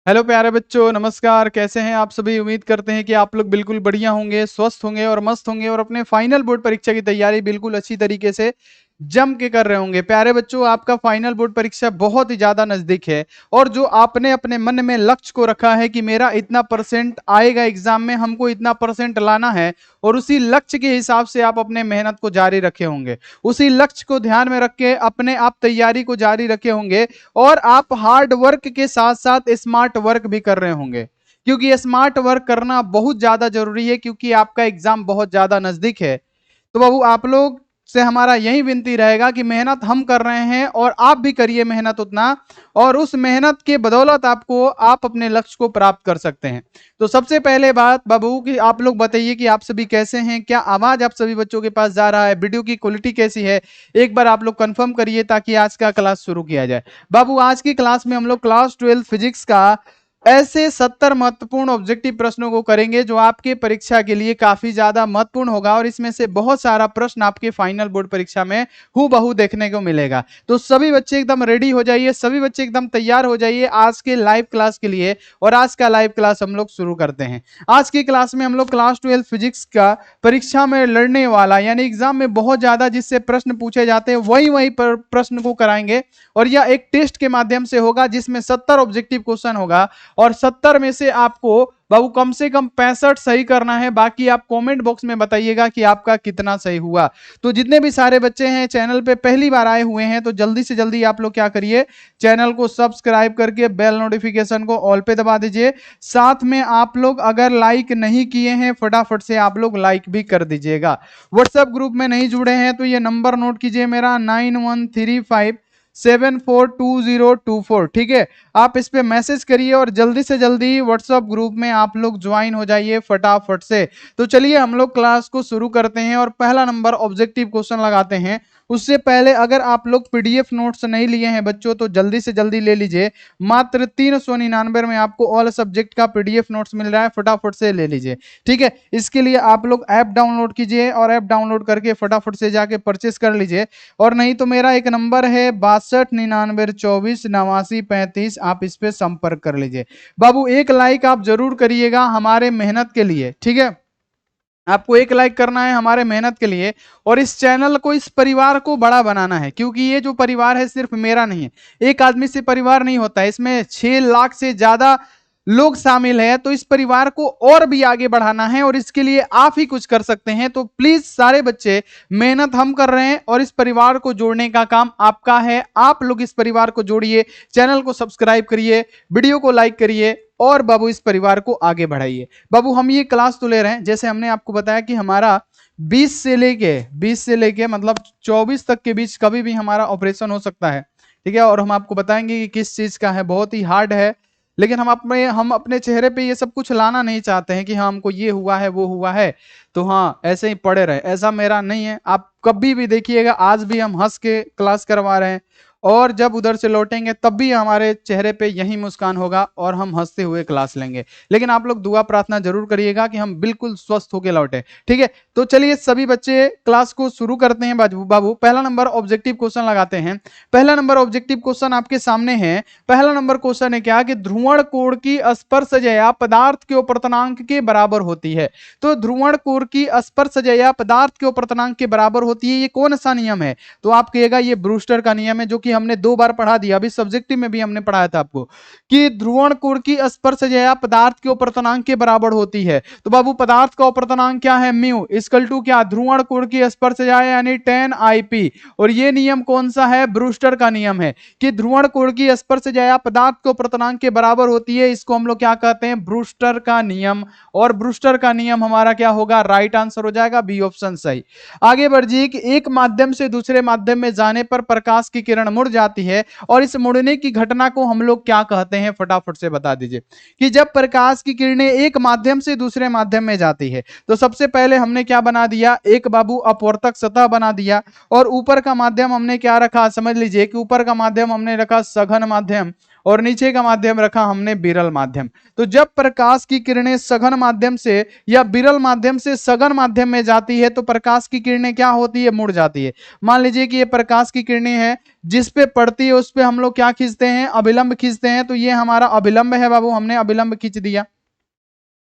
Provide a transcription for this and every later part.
Hello प्यारे बच्चों, नमस्कार। कैसे हैं आप सभी? उम्मीद करते हैं कि आप लोग बिल्कुल बढ़िया होंगे, स्वस्थ होंगे और मस्त होंगे और अपने फाइनल बोर्ड परीक्षा की तैयारी बिल्कुल अच्छी तरीके से जम के कर रहे होंगे। प्यारे बच्चों, आपका फाइनल बोर्ड परीक्षा बहुत ही ज्यादा नजदीक है और जो आपने अपने मन में लक्ष्य को रखा है कि मेरा इतना परसेंट आएगा एग्जाम में, हमको इतना परसेंट लाना है, और उसी लक्ष्य के हिसाब से आप अपने मेहनत को जारी रखे होंगे। उसी लक्ष्य को ध्यान में रख के अपने आप तैयारी को जारी रखे होंगे और आप हार्ड वर्क के साथ साथ स्मार्ट वर्क भी कर रहे होंगे, क्योंकि स्मार्ट वर्क करना बहुत ज्यादा जरूरी है, क्योंकि आपका एग्जाम बहुत ज्यादा नजदीक है। तो बाबू, आप लोग से हमारा यही विनती रहेगा कि मेहनत हम कर रहे हैं और आप भी करिए मेहनत उतना, और उस मेहनत के बदौलत आप अपने लक्ष्य को प्राप्त कर सकते हैं। तो सबसे पहले बात बाबू कि आप लोग बताइए कि आप सभी कैसे हैं, क्या आवाज आप सभी बच्चों के पास जा रहा है, वीडियो की क्वालिटी कैसी है, एक बार आप लोग कंफर्म करिए ताकि आज का क्लास शुरू किया जाए। बाबू, आज की क्लास में हम लोग क्लास 12 फिजिक्स का ऐसे 70 महत्वपूर्ण ऑब्जेक्टिव प्रश्नों को करेंगे जो आपके परीक्षा के लिए काफी ज्यादा महत्वपूर्ण होगा, और इसमें से बहुत सारा प्रश्न आपके फाइनल बोर्ड परीक्षा में हूबहू देखने को मिलेगा। तो सभी बच्चे एकदम रेडी हो जाइए, सभी बच्चे एकदम तैयार हो जाइए आज के लाइव क्लास के लिए। और आज का लाइव क्लास हम लोग शुरू करते हैं। आज की क्लास में हम लोग क्लास 12 फिजिक्स का परीक्षा में लड़ने वाला, यानी एग्जाम में बहुत ज्यादा जिससे प्रश्न पूछे जाते हैं वही वही प्रश्न को कराएंगे। और यह एक टेस्ट के माध्यम से होगा जिसमें 70 ऑब्जेक्टिव क्वेश्चन होगा, और 70 में से आपको बाबू कम से कम 65 सही करना है। बाकी आप कमेंट बॉक्स में बताइएगा कि आपका कितना सही हुआ। तो जितने भी सारे बच्चे हैं चैनल पे पहली बार आए हुए हैं, तो जल्दी से जल्दी आप लोग क्या करिए, चैनल को सब्सक्राइब करके बेल नोटिफिकेशन को ऑल पे दबा दीजिए। साथ में आप लोग अगर लाइक नहीं किए हैं, फटाफट से आप लोग लाइक भी कर दीजिएगा। व्हाट्सएप ग्रुप में नहीं जुड़े हैं तो ये नंबर नोट कीजिए मेरा, 9135742024। ठीक है, आप इस पे मैसेज करिए और जल्दी से जल्दी व्हाट्सएप ग्रुप में आप लोग ज्वाइन हो जाइए फटाफट से। तो चलिए हम लोग क्लास को शुरू करते हैं और पहला नंबर ऑब्जेक्टिव क्वेश्चन लगाते हैं। उससे पहले अगर आप लोग पीडीएफ नोट्स नहीं लिए हैं बच्चों, तो जल्दी से जल्दी ले लीजिए। मात्र 399 में आपको ऑल सब्जेक्ट का पीडीएफ नोट्स मिल रहा है, फटाफट से ले लीजिए। ठीक है, इसके लिए आप लोग ऐप डाउनलोड कीजिए और ऐप डाउनलोड करके फटाफट से जाके परचेस कर लीजिए। और नहीं तो मेरा एक नंबर है 6299248935, आप इस पे संपर्क कर लीजिए। बाबू, एक लाइक आप जरूर करिएगा हमारे मेहनत के लिए। ठीक है, आपको एक लाइक करना है हमारे मेहनत के लिए, और इस चैनल को, इस परिवार को बड़ा बनाना है, क्योंकि ये जो परिवार है सिर्फ मेरा नहीं है, एक आदमी से परिवार नहीं होता है, इसमें 6 लाख से ज्यादा लोग शामिल हैं। तो इस परिवार को और भी आगे बढ़ाना है और इसके लिए आप ही कुछ कर सकते हैं। तो प्लीज सारे बच्चे, मेहनत हम कर रहे हैं और इस परिवार को जोड़ने का काम आपका है। आप लोग इस परिवार को जोड़िए, चैनल को सब्सक्राइब करिए, वीडियो को लाइक करिए और बाबू इस परिवार को आगे बढ़ाइए। बाबू, हम ये क्लास तो ले रहे हैं, जैसे हमने आपको बताया कि हमारा 20 से लेके मतलब 24 तक के बीच कभी भी हमारा ऑपरेशन हो सकता है। ठीक है, और हम आपको बताएंगे कि किस चीज का है, बहुत ही हार्ड है, लेकिन हम अपने चेहरे पे ये सब कुछ लाना नहीं चाहते हैं कि हाँ हमको ये हुआ है वो हुआ है तो हाँ ऐसे ही पड़े रहे। ऐसा मेरा नहीं है, आप कभी भी देखिएगा, आज भी हम हंस के क्लास करवा रहे हैं और जब उधर से लौटेंगे तब भी हमारे चेहरे पे यही मुस्कान होगा और हम हंसते हुए क्लास लेंगे। लेकिन आप लोग दुआ प्रार्थना जरूर करिएगा कि हम बिल्कुल स्वस्थ होकर लौटे। ठीक है, तो चलिए सभी बच्चे क्लास को शुरू करते हैं। बाबू, पहला नंबर ऑब्जेक्टिव क्वेश्चन लगाते हैं। पहला नंबर ऑब्जेक्टिव क्वेश्चन आपके सामने है। पहला नंबर क्वेश्चन है क्या कि ध्रुवण कोण की स्पर्शजया पदार्थ के अपर्तनांक के बराबर होती है। तो ध्रुवण कोण की स्पर्शजया पदार्थ के अपर्तनांक के बराबर होती है, ये कौन सा नियम है? तो आप कहिएगा ये ब्रूस्टर का नियम है, जो कि हमने 2 बार पढ़ा दिया, अभी सब्जेक्टिव में भी हमने पढ़ाया था आपको कि ध्रुवण कोण की स्पर्शजया पदार्थ के अपर्तनांक के बराबर होती है। तो बाबू, पदार्थ का अपर्तनांक क्या है? म्यू इक्वल टू क्या? ध्रुवण कोण की स्पर्शजया यानी 10 IP। और ये नियम कौन सा है? ब्रूस्टर का नियम है कि ध्रुवण कोण की स्पर्शजया पदार्थ को अपर्तनांक के बराबर होती है। इसको हम लोग क्या कहते हैं? ब्रूस्टर का नियम। और ब्रूस्टर का नियम हमारा क्या होगा? राइट आंसर हो जाएगा बी ऑप्शन सही। आगे बढ़िए कि एक माध्यम से दूसरे माध्यम में जाने पर प्रकाश की किरण मुड़ जाती है, और इस मुड़ने की घटना को हम लोग क्या कहते हैं? फटाफट से बता दीजिए कि जब प्रकाश की किरणें एक माध्यम से दूसरे माध्यम में जाती है, तो सबसे पहले हमने क्या बना दिया? एक बाबू अपवर्तक सतह बना दिया, और ऊपर का माध्यम हमने क्या रखा? समझ लीजिए कि ऊपर का माध्यम हमने रखा सघन माध्यम और नीचे का माध्यम रखा हमने विरल माध्यम। तो जब प्रकाश की किरणें सघन माध्यम से या विरल माध्यम से सघन माध्यम में जाती है, तो प्रकाश की किरणें क्या होती है? मुड़ जाती है। मान लीजिए कि ये प्रकाश की किरणें हैं, जिस पे पड़ती है उस पे हम लोग क्या खींचते हैं, अभिलंब खींचते हैं। तो ये हमारा अभिलंब है बाबू, हमने अभिलंब खींच दिया।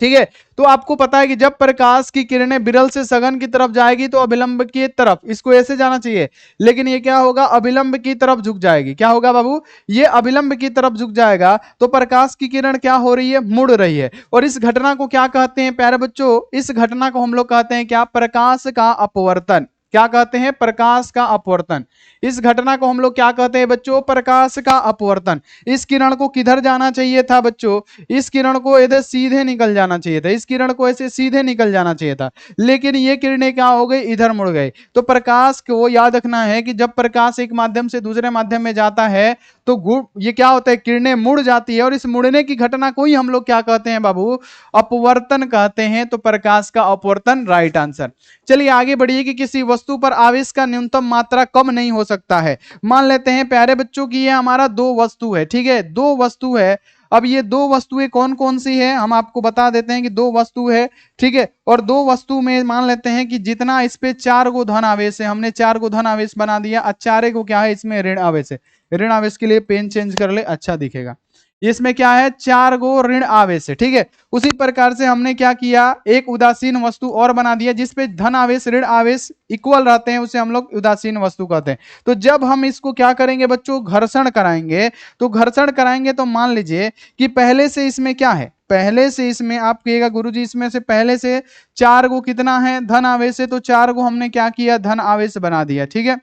ठीक है, तो आपको पता है कि जब प्रकाश की किरणें विरल से सघन की तरफ जाएगी तो अभिलंब की तरफ, इसको ऐसे जाना चाहिए, लेकिन ये क्या होगा, अभिलंब की तरफ झुक जाएगी। क्या होगा बाबू, ये अभिलंब की तरफ झुक जाएगा, तो प्रकाश की किरण क्या हो रही है, मुड़ रही है। और इस घटना को क्या कहते हैं प्यारे बच्चों, इस घटना को हम लोग कहते हैं क्या, प्रकाश का अपवर्तन। क्या कहते हैं, प्रकाश का अपवर्तन। इस घटना को हम लोग क्या कहते हैं बच्चों, प्रकाश का अपवर्तन। इस किरण को किधर जाना चाहिए था बच्चों, इस किरण को इधर सीधे निकल जाना चाहिए था, इस किरण को ऐसे सीधे निकल जाना चाहिए था, लेकिन ये किरणें क्या हो गई, इधर मुड़ गई। तो प्रकाश को याद रखना है कि जब प्रकाश एक माध्यम से दूसरे माध्यम में जाता है तो ये क्या होता है, किरणें मुड़ जाती है, और इस मुड़ने की घटना को ही हम लोग क्या कहते हैं बाबू, अपवर्तन कहते हैं। तो प्रकाश का अपवर्तन राइट आंसर। चलिए आगे बढ़िए कि किसी वस्तु पर आवेश का न्यूनतम मात्रा कम नहीं हो सकता है। मान लेते हैं प्यारे बच्चों की ये हमारा दो वस्तु है, ठीक है, दो वस्तु है। अब ये दो वस्तुएं कौन कौन सी है, हम आपको बता देते हैं कि दो वस्तु है, ठीक है। और दो वस्तु में मान लेते हैं कि जितना इस पे 4 गो धन आवेश है, हमने 4 गो धन आवेश बना दिया, और 4 को क्या है, इसमें ऋण आवेश है। ऋण आवेश के लिए पेन चेंज कर ले, अच्छा दिखेगा। इसमें क्या है, 4 गो ऋण आवेश है, ठीक है। उसी प्रकार से हमने क्या किया, एक उदासीन वस्तु और बना दिया जिसपे धन आवेश ऋण आवेश इक्वल रहते हैं, उसे हम लोग उदासीन वस्तु कहते हैं। तो जब हम इसको क्या करेंगे बच्चों, घर्षण कराएंगे, तो घर्षण कराएंगे तो मान लीजिए कि पहले से इसमें क्या है, पहले से इसमें आप कहिएगा गुरुजी इसमें से पहले से 4 गो कितना है, धन आवेश है, तो 4 गो हमने क्या किया, धन आवेश बना दिया, ठीक है।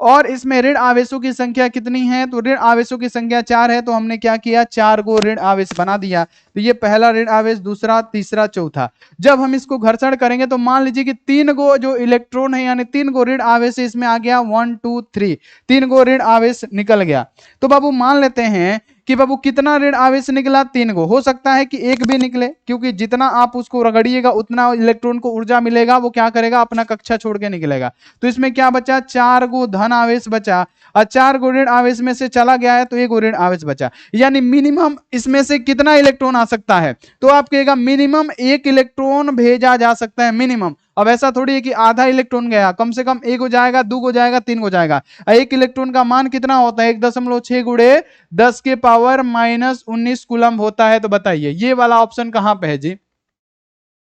और इसमें ऋण आवेशों की संख्या कितनी है, तो ऋण आवेशों की संख्या 4 है, तो हमने क्या किया, 4 गो ऋण आवेश बना दिया। तो ये पहला ऋण आवेश, दूसरा, तीसरा, चौथा। जब हम इसको घर्षण करेंगे तो मान लीजिए कि 3 गो जो इलेक्ट्रॉन है यानी 3 गो ऋण आवेश इसमें आ गया, 1 2 3, 3 गो ऋण आवेश निकल गया। तो बाबू मान लेते हैं कि बाबू कितना ऋण आवेश निकला, 3 गो। हो सकता है कि एक भी निकले, क्योंकि जितना आप उसको रगड़िएगा उतना इलेक्ट्रॉन को ऊर्जा मिलेगा, वो क्या करेगा, अपना कक्षा छोड़ के निकलेगा। तो इसमें क्या बचा, 4 गो धन आवेश बचा, और 4 गो ऋण आवेश में से चला गया है तो 1 गो ऋण आवेश बचा। यानी मिनिमम इसमें से कितना इलेक्ट्रॉन आ सकता है, तो आप कहेगा मिनिमम 1 इलेक्ट्रॉन भेजा जा सकता है, मिनिमम। अब ऐसा थोड़ी है कि आधा इलेक्ट्रॉन गया, कम से कम 1 हो जाएगा, 2 हो जाएगा, 3 हो जाएगा। 1 इलेक्ट्रॉन का मान कितना होता है, 1.6 गुणे 10 के पावर -19 कूलम्ब होता है। तो बताइए ये वाला ऑप्शन कहां पे है जी,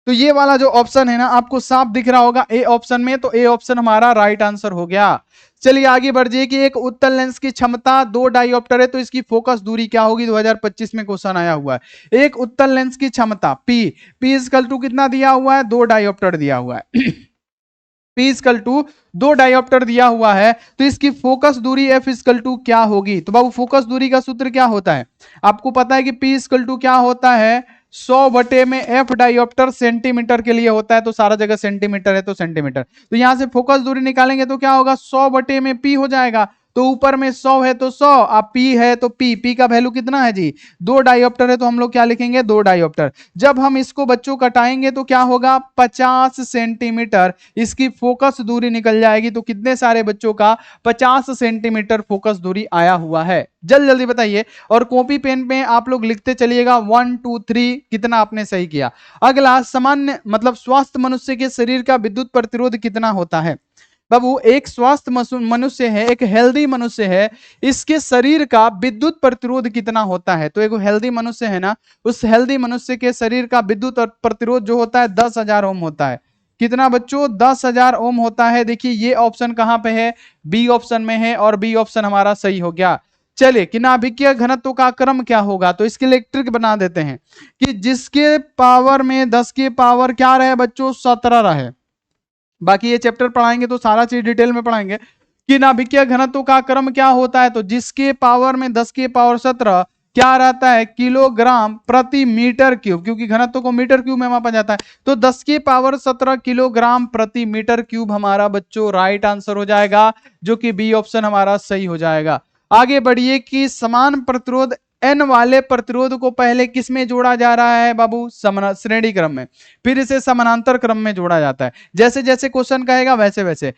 तो ये वाला जो ऑप्शन है ना आपको साफ दिख रहा होगा ए ऑप्शन में, तो ए ऑप्शन हमारा राइट आंसर हो गया। चलिए आगे बढ़ जाइए कि एक उत्तल लेंस की क्षमता 2 डायोप्टर है, तो इसकी फोकस दूरी क्या होगी, 2025 में क्वेश्चन आया हुआ है। एक उत्तल लेंस की क्षमता P इक्वल टू कितना दिया हुआ है, 2 डायोप्टर दिया हुआ है। P इक्वल टू 2 डायोप्टर दिया हुआ है, तो इसकी फोकस दूरी F इक्वल टू क्या होगी। तो बाबू फोकस दूरी का सूत्र क्या होता है, आपको पता है कि P इक्वल टू क्या होता है, 100 बटे में F डायोप्टर सेंटीमीटर के लिए होता है, तो सारा जगह सेंटीमीटर है तो सेंटीमीटर। तो यहां से फोकस दूरी निकालेंगे तो क्या होगा, 100 बटे में P हो जाएगा। तो ऊपर में 100 है तो 100, अब P है तो P का वैल्यू कितना है जी, 2 डायोप्टर है, तो हम लोग क्या लिखेंगे, 2 डायोप्टर। जब हम इसको बच्चों कटाएंगे तो क्या होगा, 50 सेंटीमीटर इसकी फोकस दूरी निकल जाएगी। तो कितने सारे बच्चों का 50 सेंटीमीटर फोकस दूरी आया हुआ है, जल्दी जल्दी बताइए। और कॉपी पेन पे आप लोग लिखते चलिएगा 1 2 3 कितना आपने सही किया। अगला, सामान्य मतलब स्वस्थ मनुष्य के शरीर का विद्युत प्रतिरोध कितना होता है। बाबू एक स्वस्थ मनुष्य है, एक हेल्दी मनुष्य है, इसके शरीर का विद्युत प्रतिरोध कितना होता है। तो एक हेल्दी मनुष्य है ना, उस हेल्दी मनुष्य के शरीर का विद्युत प्रतिरोध जो होता है 10,000 ओम होता है। कितना बच्चों, 10,000 ओम होता है। देखिए ये ऑप्शन कहां पे है, बी ऑप्शन में है, और बी ऑप्शन हमारा सही हो गया। चलिए कि नाभिकीय घनत्व का क्रम क्या होगा, तो इसके लिए ट्रिक बना देते हैं कि जिसके पावर में 10 के पावर क्या रहे बच्चों, 17 रहे। बाकी ये चैप्टर पढ़ाएंगे तो सारा चीज डिटेल में पढ़ाएंगे कि नाभिकीय घनत्व का क्रम क्या होता है। तो जिसके पावर में 10 के पावर 17 क्या रहता है, किलोग्राम प्रति मीटर क्यूब, क्योंकि घनत्व को मीटर क्यूब में मापा जाता है। तो 10 के पावर 17 किलोग्राम प्रति मीटर क्यूब हमारा बच्चों राइट आंसर हो जाएगा, जो कि बी ऑप्शन हमारा सही हो जाएगा। आगे बढ़िए कि समान प्रतिरोध एन वाले प्रतिरोध को पहले किस में जोड़ा जा रहा है बाबू, श्रेणी क्रम में, फिर इसे समानांतर क्रम में जोड़ा जाता है। जैसे जैसे क्वेश्चन कहेगा वैसे वैसे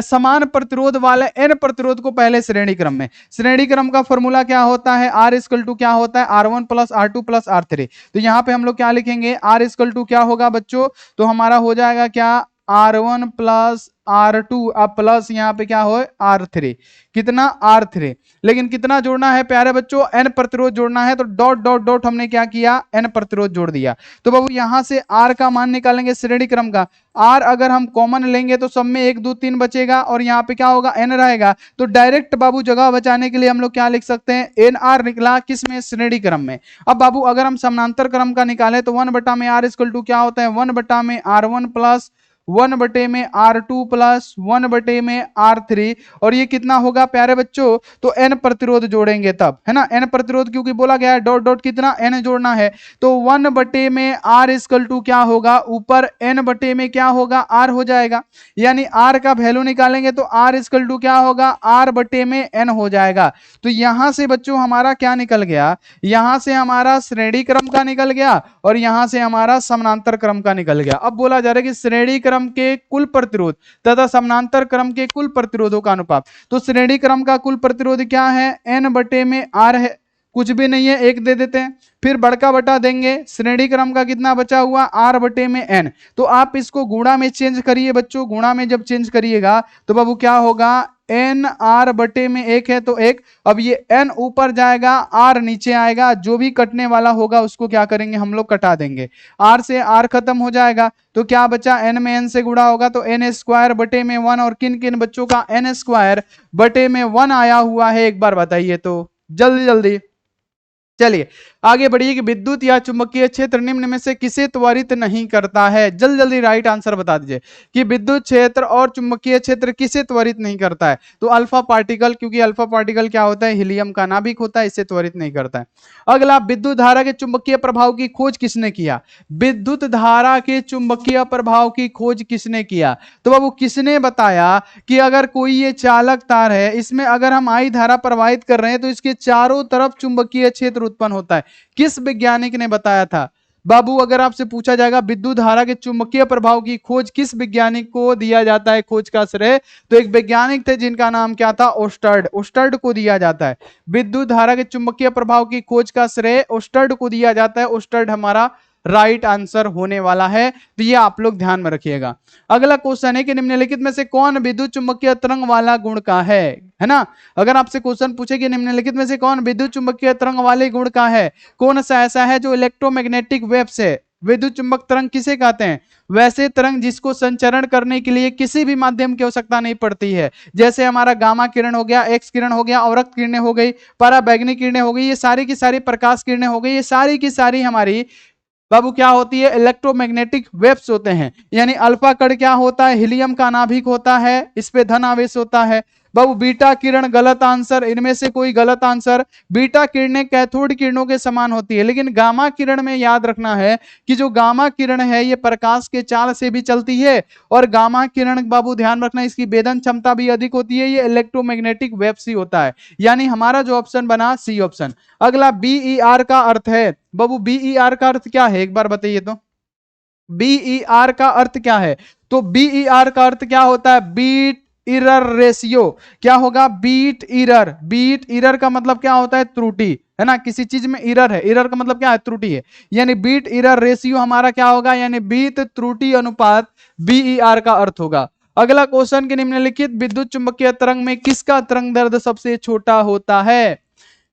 समान प्रतिरोध वाले एन प्रतिरोध को पहले श्रेणी क्रम में। श्रेणी क्रम का फॉर्मूला क्या होता है, आर इक्वल टू क्या होता है, R1 plus R2 plus R3। तो यहाँ पे हम लोग क्या लिखेंगे, आर इक्वल टू क्या होगा बच्चों, तो हमारा हो जाएगा क्या, R1 प्लस R2 अब प्लस यहाँ पे क्या हो R3, कितना R3, लेकिन कितना जोड़ना है प्यारे बच्चों, n प्रतिरोध जोड़ना है, तो डॉट डॉट डॉट हमने क्या किया, n प्रतिरोध जोड़ दिया। तो बाबू यहां से R का मान निकालेंगे श्रेणी क्रम का, R अगर हम कॉमन लेंगे तो सब में 1 2 3 बचेगा और यहाँ पे क्या होगा n रहेगा, तो डायरेक्ट बाबू जगह बचाने के लिए हम लोग क्या लिख सकते हैं, NR निकला किस में, श्रेणी क्रम में। अब बाबू अगर हम समानांतर क्रम का निकालें तो 1 बटा में R इक्वल टू क्या होता है, 1 बटा में R1 प्लस 1 बटे में R2 प्लस 1 बटे में R3, और ये कितना होगा प्यारे बच्चों, तो n प्रतिरोध जोड़ेंगे तब, है ना, n प्रतिरोध क्योंकि बोला गया है डॉट डॉट कितना n जोड़ना है, तो 1 बटे में R इक्वल टू क्या होगा, ऊपर n बटे में क्या होगा R हो जाएगा, यानी R का वैल्यू निकालेंगे तो R इक्वल टू क्या होगा, R बटे में n हो जाएगा। तो यहां से बच्चों हमारा क्या निकल गया, यहां से हमारा श्रेणी क्रम का निकल गया और यहां से हमारा समानांतर क्रम का निकल गया। अब बोला जा रहा है कि श्रेणी क्रम के कुल प्रतिरोध तथा समानांतर क्रम के कुल प्रतिरोधों का अनुपात, तो श्रेणी क्रम का कुल प्रतिरोध क्या है, n बटे में R है, कुछ भी नहीं है 1 दे देते हैं, फिर बड़का बटा देंगे, श्रेणी क्रम का कितना बचा हुआ R बटे में n, तो आप इसको गुणा में चेंज करिए बच्चों, गुणा में जब चेंज करिएगा तो बाबू क्या होगा, n R बटे में 1 है तो 1, अब ये n ऊपर जाएगा R नीचे आएगा, जो भी कटने वाला होगा उसको क्या करेंगे हम लोग कटा देंगे, R से R खत्म हो जाएगा, तो क्या बचा, n में n से गुणा होगा तो n स्क्वायर बटे में 1, और किन किन बच्चों का n स्क्वायर बटे में 1 आया हुआ है एक बार बताइए तो, जल्दी जल्दी। चलिए आगे बढ़िए कि विद्युत या चुंबकीय क्षेत्र निम्न में से किसे त्वरित नहीं करता है, जल्दी जल्दी राइट आंसर बता दीजिए कि विद्युत क्षेत्र और चुंबकीय क्षेत्र किसे त्वरित नहीं करता है, तो अल्फा पार्टिकल, क्योंकि अल्फा पार्टिकल क्या होता है, हीलियम का नाभिक होता है, इससे त्वरित नहीं करता है। अगला, विद्युत धारा के चुंबकीय प्रभाव की खोज किसने किया, विद्युत धारा के चुंबकीय प्रभाव की खोज किसने किया, तो बाबू किसने बताया कि अगर कोई ये चालक तार है, इसमें अगर हम आई धारा प्रवाहित कर रहे हैं तो इसके चारों तरफ चुंबकीय क्षेत्र उत्पन्न होता है, किस वैज्ञानिक ने बताया था बाबू, अगर आपसे पूछा जाएगा विद्युत धारा के चुंबकीय प्रभाव की खोज किस वैज्ञानिक को दिया जाता है खोज का श्रेय, तो एक वैज्ञानिक थे जिनका नाम क्या था, ओस्टर्ड, ओस्टर्ड को दिया जाता है विद्युत धारा के चुंबकीय प्रभाव की खोज का श्रेय ओस्टर्ड को दिया जाता है, ओस्टर्ड हमारा राइट आंसर होने वाला है, तो ये आप लोग ध्यान में रखिएगा। अगला क्वेश्चन है कि निम्नलिखित में से कौन विद्युत चुंबकीय तरंग वाला गुण का है ना, अगर आपसे क्वेश्चन पूछे कि निम्नलिखित में से कौन विद्युत चुंबकीय तरंग वाले गुण का है, कौन सा ऐसा है जो इलेक्ट्रोमैग्नेटिक वेव्स है, विद्युत चुंबक तरंग किसे कहते हैं, वैसे तरंग जिसको संचरण करने के लिए किसी भी माध्यम की आवश्यकता नहीं पड़ती है, जैसे हमारा गामा किरण हो गया, एक्स किरण हो गया, अवरक्त किरणें हो गई, पराबैंगनी किरणें हो गई, ये सारी की सारी प्रकाश किरणें हो गई, ये सारी की सारी हमारी बाबू क्या होती है, इलेक्ट्रोमैग्नेटिक वेव्स होते हैं। यानी अल्फा कण क्या होता है, हीलियम का नाभिक होता है, इस पे धन आवेश होता है। बाबू बीटा किरण गलत आंसर, इनमें से कोई गलत आंसर, बीटा किरणें कैथोड किरणों के समान होती है, लेकिन गामा किरण में याद रखना है कि जो गामा किरण है ये प्रकाश के चाल से भी चलती है, और गामा किरण बाबू ध्यान रखना इसकी वेदन क्षमता भी अधिक होती है, ये इलेक्ट्रोमैग्नेटिक वेव्स ही होता है, यानी हमारा जो ऑप्शन बना सी ऑप्शन। अगला BER का अर्थ है बाबू, BER का अर्थ क्या है एक बार बताइए तो, BER का अर्थ क्या है, तो BER का अर्थ क्या होता है, बीट इरर रेशियो, क्या होगा, बीट इरर, बीट इरर का मतलब क्या होता है, त्रुटि, है ना, किसी चीज में इरर है, इरर का मतलब क्या है, त्रुटि है, यानी बीट इरर रेशियो हमारा क्या होगा, यानी बीट त्रुटि अनुपात BER का अर्थ होगा। अगला क्वेश्चन के निम्नलिखित विद्युत चुंबकीय तरंग में किसका तरंग दैर्ध्य सबसे छोटा होता है,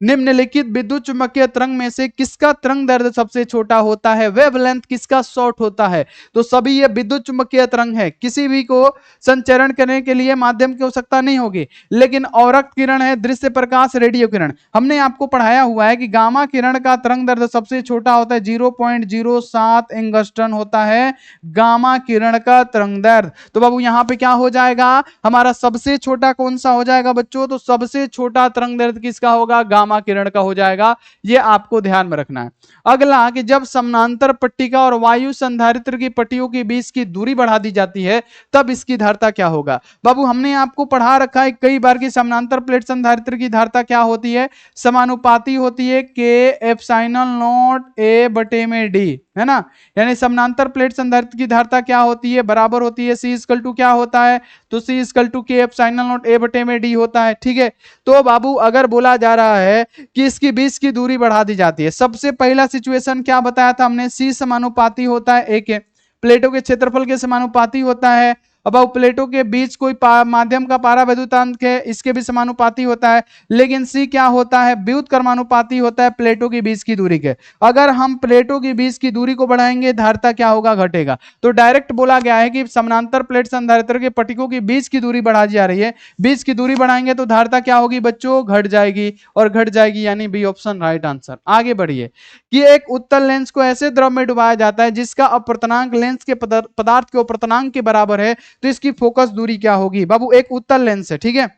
निम्नलिखित विद्युत चुंबकीय तरंग में से किसका तरंग दैर्ध्य सबसे छोटा होता है, वेवलेंथ किसका शॉर्ट होता है, तो सभी ये विद्युत चुंबकीय तरंग है, किसी भी को संचरण करने के लिए माध्यम की आवश्यकता नहीं होगी, लेकिन अवरक्त किरण है, दृश्य प्रकाश, रेडियो किरण, हमने आपको पढ़ाया हुआ है कि गामा किरण का तरंग दैर्ध्य सबसे छोटा होता है, 0.07 एंगस्ट्रॉन होता है गामा किरण का तरंग दैर्ध्य। तो बाबू यहाँ पे क्या हो जाएगा, हमारा सबसे छोटा कौन सा हो जाएगा बच्चों, तो सबसे छोटा तरंग दैर्ध्य किसका होगा, गामा किरण का हो जाएगा, ये आपको ध्यान में रखना है। अगला कि जब समानांतर पट्टिका और वायु संधारित्र की पट्टियों के बीच की दूरी बढ़ा दी जाती है तब इसकी धारिता क्या होगा, बाबू हमने आपको पढ़ा रखा है कई बार की समानांतर प्लेट संधारित्र की धारिता क्या होती है, समानुपाती होती है K एप्सिलॉन नॉट A बटे में D, है ना, यानी समानांतर प्लेट संधारित्र की धारिता क्या होती है, बराबर होती है C इक्वल टू क्या होता है, तो C equal to K epsilon naught A बटे में D होता है, ठीक है। तो बाबू अगर बोला जा रहा है कि इसकी बीच की दूरी बढ़ा दी जाती है, सबसे पहला सिचुएशन क्या बताया था हमने, C समानुपाती होता है A के, प्लेटों के क्षेत्रफल के समानुपाती होता है। अब प्लेटों के बीच कोई माध्यम का पारावैद्युतांक है, इसके भी समानुपाती होता है। लेकिन सी क्या होता है, व्युत्क्रमानुपाती होता है प्लेटों के बीच की दूरी के। अगर हम प्लेटों के बीच की दूरी को बढ़ाएंगे धारिता क्या होगा, घटेगा। तो डायरेक्ट बोला गया है कि समानांतर प्लेट संधारित्र के पट्टिकों की बीच की दूरी बढ़ाई जा रही है, बीच की दूरी बढ़ाएंगे तो धारिता क्या होगी बच्चों, घट जाएगी, और घट जाएगी यानी बी ऑप्शन राइट आंसर। आगे बढ़िए कि एक उत्तल लेंस को ऐसे द्रव में डुबाया जाता है जिसका अपवर्तनांक लेंस के पदार्थ के अपवर्तनांक के बराबर है, तो इसकी फोकस दूरी क्या होगी। बाबू एक उत्तल लेंस है, ठीक है,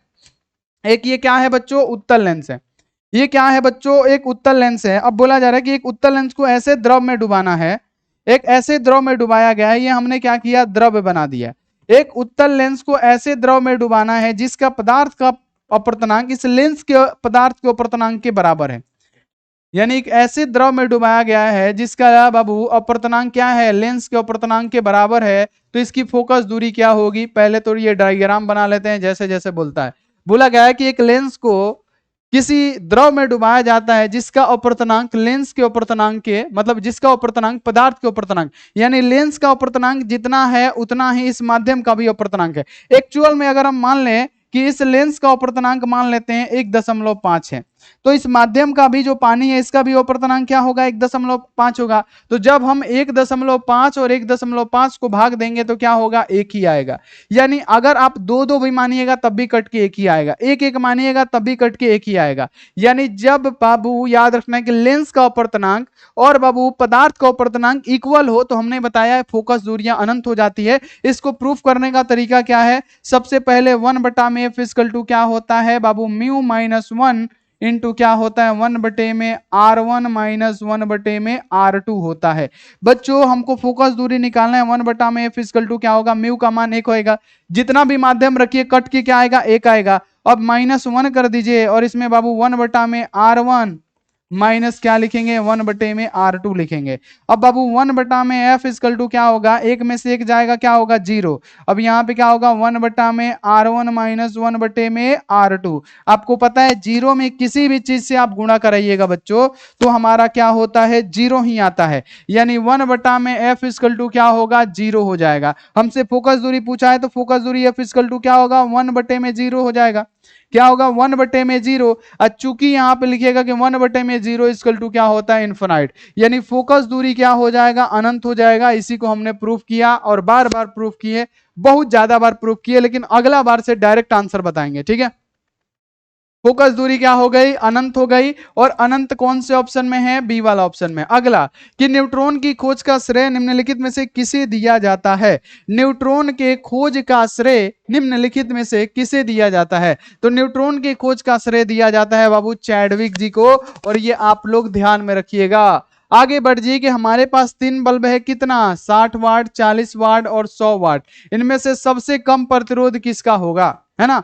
एक ये क्या है बच्चों, उत्तल लेंस है। ये क्या है बच्चों, एक उत्तल लेंस है। अब बोला जा रहा है कि एक उत्तल लेंस को ऐसे द्रव में डुबाना है, एक ऐसे द्रव में डुबाया गया है, ये हमने क्या किया, द्रव बना दिया। एक उत्तल लेंस को ऐसे द्रव में डुबाना है जिसका पदार्थ का अपवर्तनांक इस लेंस के पदार्थ के अपवर्तनांक के बराबर है। यानी एक ऐसे द्रव में डुबाया गया है जिसका बाबू अपवर्तनांक क्या है, लेंस के अपवर्तनांक के बराबर है, तो इसकी फोकस दूरी क्या होगी। पहले तो ये डायग्राम बना लेते हैं जैसे जैसे बोलता है। बोला गया है कि एक लेंस को किसी द्रव में डुबाया जाता है जिसका अपवर्तनांक लेंस के अपवर्तनांक के, मतलब जिसका अपवर्तनांक पदार्थ के अपवर्तनांक, यानी लेंस का अपवर्तनांक जितना है उतना ही इस माध्यम का भी अपवर्तनांक है। एक्चुअल में अगर हम मान लें कि इस लेंस का अपवर्तनांक मान लेते हैं 1.5 है, तो इस माध्यम का भी जो पानी है इसका भी अपवर्तनांक क्या होगा, 1.5 होगा। तो जब हम 1.5 और 1.5 को भाग देंगे तो क्या होगा, 1 ही आएगा। यानी अगर आप 2 भी मानिएगा तब भी कट के 1 ही आएगा, 1 मानिएगा तब भी कट के 1 ही आएगा। यानी जब बाबू याद रखना है कि लेंस का अपवर्तनांक और बाबू पदार्थ का अपवर्तनांक इक्वल हो तो हमने बताया फोकस दूरियां अनंत हो जाती है। इसको प्रूफ करने का तरीका क्या है, सबसे पहले 1/f क्या होता है बाबू, म्यू -1 इंटू क्या होता है, 1/में R1 - 1/R2 होता है। बच्चों हमको फोकस दूरी निकालना है, 1/f क्या होगा, म्यू का मान 1 होगा। जितना भी माध्यम रखिए कट के क्या आएगा, 1 आएगा। अब -1 कर दीजिए और इसमें बाबू 1/में R1 माइनस क्या लिखेंगे, 1/R2 लिखेंगे। अब बाबू 1/में f क्या होगा, एक में से एक जाएगा क्या होगा, 0। अब यहाँ पे क्या होगा, 1/में R1 - 1/R2। आपको पता है 0 में किसी भी चीज से आप गुणा कराइएगा बच्चों तो हमारा क्या होता है, 0 ही आता है। यानी 1/में f क्या होगा, 0 हो जाएगा। हमसे फोकस दूरी पूछा है तो फोकस दूरी f क्या होगा, 1/में 0 हो जाएगा। क्या होगा, 1/में 0। चूंकि यहां पे लिखिएगा कि 1/में 0 क्या होता है, इन्फिनाइट। यानी फोकस दूरी क्या हो जाएगा, अनंत हो जाएगा। इसी को हमने प्रूफ किया और बार बार प्रूफ किए, बहुत ज्यादा बार प्रूफ किए, लेकिन अगला बार से डायरेक्ट आंसर बताएंगे, ठीक है। फोकस दूरी क्या हो गई, अनंत हो गई। और अनंत कौन से ऑप्शन में है, बी वाला ऑप्शन में। अगला कि न्यूट्रॉन की खोज का श्रेय निम्नलिखित में से किसे दिया जाता है। न्यूट्रॉन के खोज का श्रेय निम्नलिखित में से किसे दिया जाता है। तो न्यूट्रॉन के खोज का श्रेय दिया जाता है बाबू चैडविक जी को, और ये आप लोग ध्यान में रखिएगा। आगे बढ़ जाइए कि हमारे पास 3 बल्ब है, कितना, 60 वाट, 40 वाट और 100 वाट। इनमें से सबसे कम प्रतिरोध किसका होगा, है ना।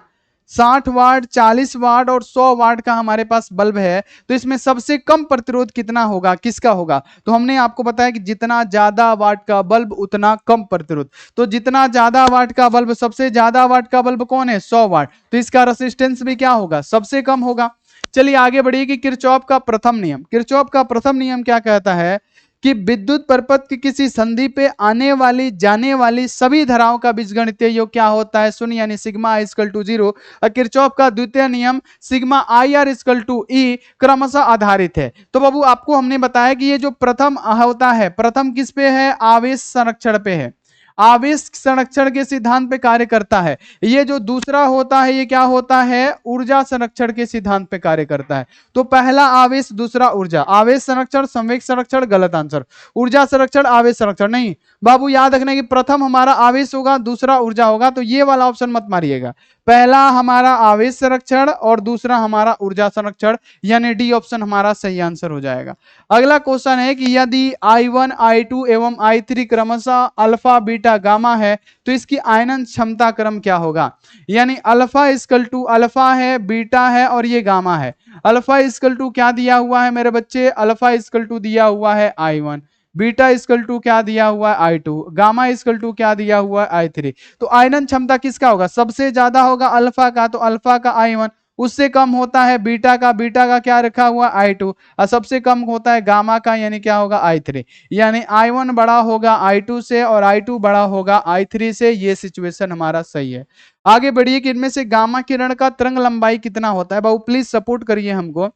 60 वाट, 40 वाट और 100 वाट का हमारे पास बल्ब है, तो इसमें सबसे कम प्रतिरोध कितना होगा, किसका होगा। तो हमने आपको बताया कि जितना ज्यादा वाट का बल्ब उतना कम प्रतिरोध। तो जितना ज्यादा वाट का बल्ब, सबसे ज्यादा वाट का बल्ब कौन है, 100 वाट, तो इसका रेसिस्टेंस भी क्या होगा, सबसे कम होगा। चलिए आगे बढ़िए कि किरचॉफ का प्रथम नियम। किरचॉफ का प्रथम नियम क्या कहता है कि विद्युत परिपथ की किसी संधि पे आने वाली जाने वाली सभी धाराओं का बीजगणितीय योग क्या होता है, शून्य, यानी सिग्मा = 0। और किरचॉफ का द्वितीय नियम सिग्मा IR = E क्रमशः आधारित है। तो बाबू आपको हमने बताया कि ये जो प्रथम होता है, प्रथम किस पे है, आवेश संरक्षण पे है, आवेश संरक्षण के सिद्धांत पे कार्य करता है। ये जो दूसरा होता है ये क्या होता है, ऊर्जा संरक्षण के सिद्धांत पे कार्य करता है। तो पहला आवेश, दूसरा ऊर्जा। आवेश संरक्षण, संवेग संरक्षण, गलत आंसर। ऊर्जा संरक्षण, आवेश संरक्षण नहीं। बाबू याद रखना कि प्रथम हमारा आवेश होगा, दूसरा ऊर्जा होगा, तो ये वाला ऑप्शन मत मारिएगा। पहला हमारा आवेश संरक्षण और दूसरा हमारा ऊर्जा संरक्षण, यानी डी ऑप्शन हमारा सही आंसर हो जाएगा। अगला क्वेश्चन है कि यदि I1, I2 एवं I3 क्रमशः अल्फा, बीटा, गामा है तो इसकी आयनन क्षमता क्रम क्या होगा। यानी अल्फा = अल्फा है, बीटा है और ये गामा है। अल्फा = क्या दिया हुआ है मेरे बच्चे, अल्फा = दिया हुआ है I1, बीटा = क्या दिया हुआ है I2, गामा = क्या दिया हुआ है I3। तो आयनन क्षमता किसका होगा, सबसे ज्यादा होगा अल्फा का, तो अल्फा का I1, उससे कम होता है बीटा का क्या रखा हुआ I2, और सबसे कम होता है गामा का, यानी क्या होगा I3। यानी I1 बड़ा होगा I2 से और I2 बड़ा होगा I3 से। ये सिचुएशन हमारा सही है। आगे बढ़िए कि इनमें से गामा किरण का तरंग लंबाई कितना होता है। बाबू प्लीज सपोर्ट करिए हमको,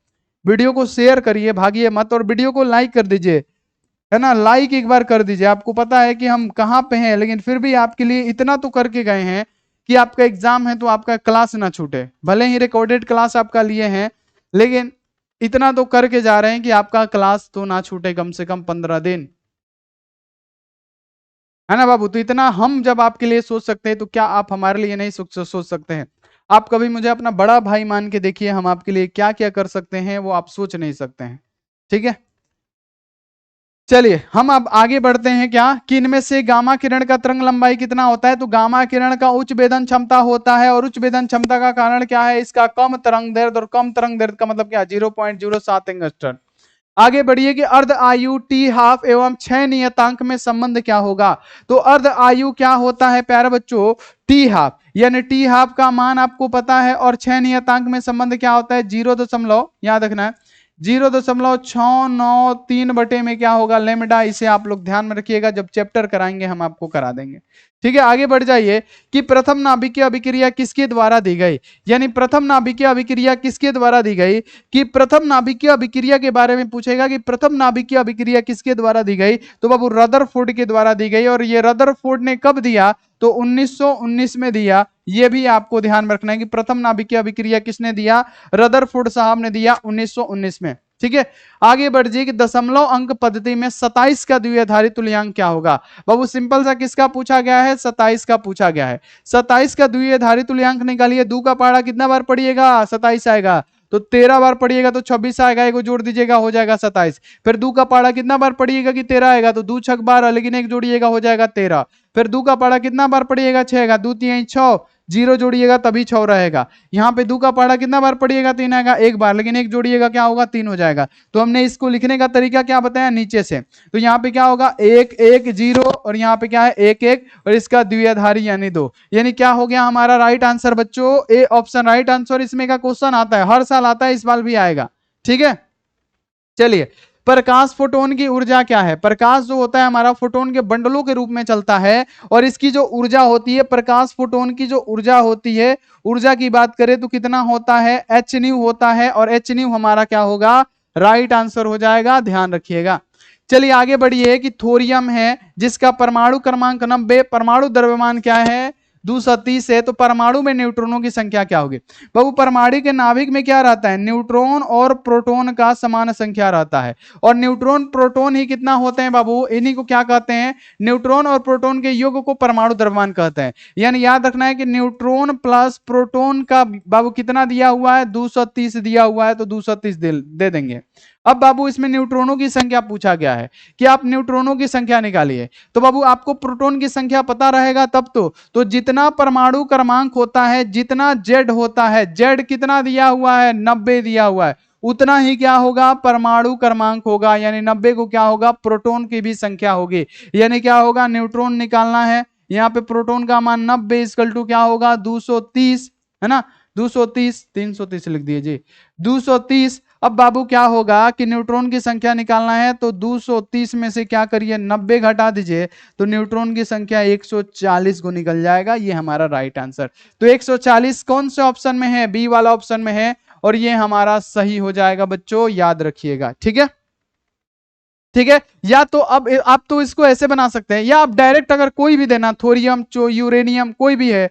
वीडियो को शेयर करिए, भागिए मत, और वीडियो को लाइक कर दीजिए, है ना, लाइक एक बार कर दीजिए। आपको पता है कि हम कहाँ पे हैं, लेकिन फिर भी आपके लिए इतना तो करके गए हैं कि आपका एग्जाम है तो आपका क्लास ना छूटे। भले ही रिकॉर्डेड क्लास आपका लिए हैं, लेकिन इतना तो करके जा रहे हैं कि आपका क्लास तो ना छूटे कम से कम 15 दिन, है ना बाबू। तो इतना हम जब आपके लिए सोच सकते हैं तो क्या आप हमारे लिए नहीं सोच सकते हैं। आप कभी मुझे अपना बड़ा भाई मान के देखिए, हम आपके लिए क्या क्या कर सकते हैं वो आप सोच नहीं सकते हैं। ठीक है, चलिए हम अब आगे बढ़ते हैं क्या कि इनमें से गामा किरण का तरंग लंबाई कितना होता है। तो गामा किरण का उच्च वेदन क्षमता होता है, और उच्च वेदन क्षमता का कारण क्या है, इसका कम तरंग दैर्ध्य, और कम तरंग दैर्ध्य का मतलब क्या, 0.07 एंगस्ट्रम। आगे बढ़िए कि अर्ध आयु टी हाफ एवं 6 नियतांक में संबंध क्या होगा। तो अर्ध आयु क्या होता है प्यारे बच्चों, टी हाफ, यानी टी हाफ का मान आपको पता है, और 6 नियतांक में संबंध क्या होता है, 0, याद रखना है 0.693 बटे में क्या होगा, लेमडा। इसे आप लोग ध्यान में रखिएगा, जब चैप्टर कराएंगे हम आपको करा देंगे। ठीक है, आगे बढ़ जाइए कि प्रथम नाभिकीय अभिक्रिया किसके द्वारा दी गई। यानी प्रथम नाभिकीय अभिक्रिया किसके द्वारा दी गई, कि प्रथम नाभिकीय अभिक्रिया के बारे में पूछेगा कि प्रथम नाभिकीय अभिक्रिया किसके द्वारा दी गई। तो बाबू रदरफोर्ड के द्वारा दी गई, और ये रदरफोर्ड ने कब दिया, तो 1919 में दिया। ये भी आपको ध्यान में रखना है कि प्रथम नाभिकीय अभिक्रिया किसने दिया, रदरफोर्ड साहब ने दिया 1919 में। ठीक है, आगे बढ़ जाइए कि दशमलव अंक पद्धति में 27 का द्विआधारी तुल्यांक क्या होगा। बाबू सिंपल सा किसका पूछा गया है, 27 का पूछा गया है। 27 का द्विआधारी तुल्यांक निकालिए। दो का पहाड़ा कितना बार पढ़िएगा, 27 आएगा। तो 13 बार पढ़िएगा तो 26 आएगा, एक जोड़ दीजिएगा हो जाएगा 27। फिर दो का पहाड़ा कितना बार पढ़िएगा कि 13 आएगा, तो 2 छक 12, लेकिन एक जोड़िएगा हो जाएगा 13। फिर दो का पहाड़ा कितना बार पढ़िएगा, 6 आएगा, 2 3 6, जीरो जोड़िएगा तभी 6 रहेगा। यहाँ पे दो का पहाड़ा कितना बार पढ़िएगा, 3 आएगा, एक बार, लेकिन एक जोड़िएगा क्या होगा, 3 हो जाएगा। तो हमने इसको लिखने का तरीका क्या बताया, नीचे से। तो यहाँ पे क्या होगा, 1 1 0, और यहाँ पे क्या है 1 1, और इसका द्विआधारी यानी 2, यानी क्या हो गया हमारा राइट आंसर बच्चों, ए ऑप्शन राइट आंसर। इसमें का क्वेश्चन आता है, हर साल आता है, इस बार भी आएगा। ठीक है, चलिए प्रकाश फोटोन की ऊर्जा क्या है। प्रकाश जो होता है हमारा फोटोन के बंडलों के रूप में चलता है, और इसकी जो ऊर्जा होती है, प्रकाश फोटोन की जो ऊर्जा होती है, ऊर्जा की बात करें तो कितना होता है, एच न्यू होता है, और एच न्यू हमारा क्या होगा, राइट आंसर हो जाएगा, ध्यान रखिएगा। चलिए आगे बढ़िए कि थोरियम है जिसका परमाणु क्रमांक 90, परमाणु द्रव्यमान क्या है, 230 है। तो परमाणु में न्यूट्रॉनों की संख्या क्या होगी। बाबू परमाणु के नाभिक में क्या रहता है, न्यूट्रॉन और प्रोटॉन का समान संख्या रहता है, और न्यूट्रॉन प्रोटॉन ही कितना होते हैं बाबू, इन्हीं को क्या कहते हैं, न्यूट्रॉन और प्रोटॉन के योग को परमाणु द्रव्यमान कहते हैं। यानी याद रखना है कि न्यूट्रॉन प्लस प्रोटॉन का बाबू कितना दिया हुआ है, 230 दिया हुआ है, तो 230 दे देंगे। अब बाबू इसमें न्यूट्रॉनों की संख्या पूछा गया है कि आप न्यूट्रॉनों की संख्या निकालिए। तो बाबू आपको प्रोटॉन की संख्या पता रहेगा तब तो जितना परमाणु क्रमांक होता है, जितना जेड होता है, जेड कितना दिया हुआ है, 90 दिया हुआ है, उतना ही क्या होगा, परमाणु क्रमांक होगा। यानी 90 को क्या होगा, प्रोटॉन की भी संख्या होगी। यानी क्या होगा, न्यूट्रॉन निकालना है, यहाँ पे प्रोटॉन का मान 90 इक्वल टू क्या होगा, 230, है ना, 230, 330 लिख दिए जी, 230। अब बाबू क्या होगा कि न्यूट्रॉन की संख्या निकालना है, तो 230 में से क्या करिए, 90 घटा दीजिए, तो न्यूट्रॉन की संख्या 140 को निकल जाएगा। ये हमारा राइट आंसर। तो 140 कौन से ऑप्शन में है, बी वाला ऑप्शन में है, और ये हमारा सही हो जाएगा बच्चों, याद रखिएगा। ठीक है, ठीक है। या तो अब आप तो इसको ऐसे बना सकते हैं, या आप डायरेक्ट अगर कोई भी देना, थोरियम यूरेनियम कोई भी है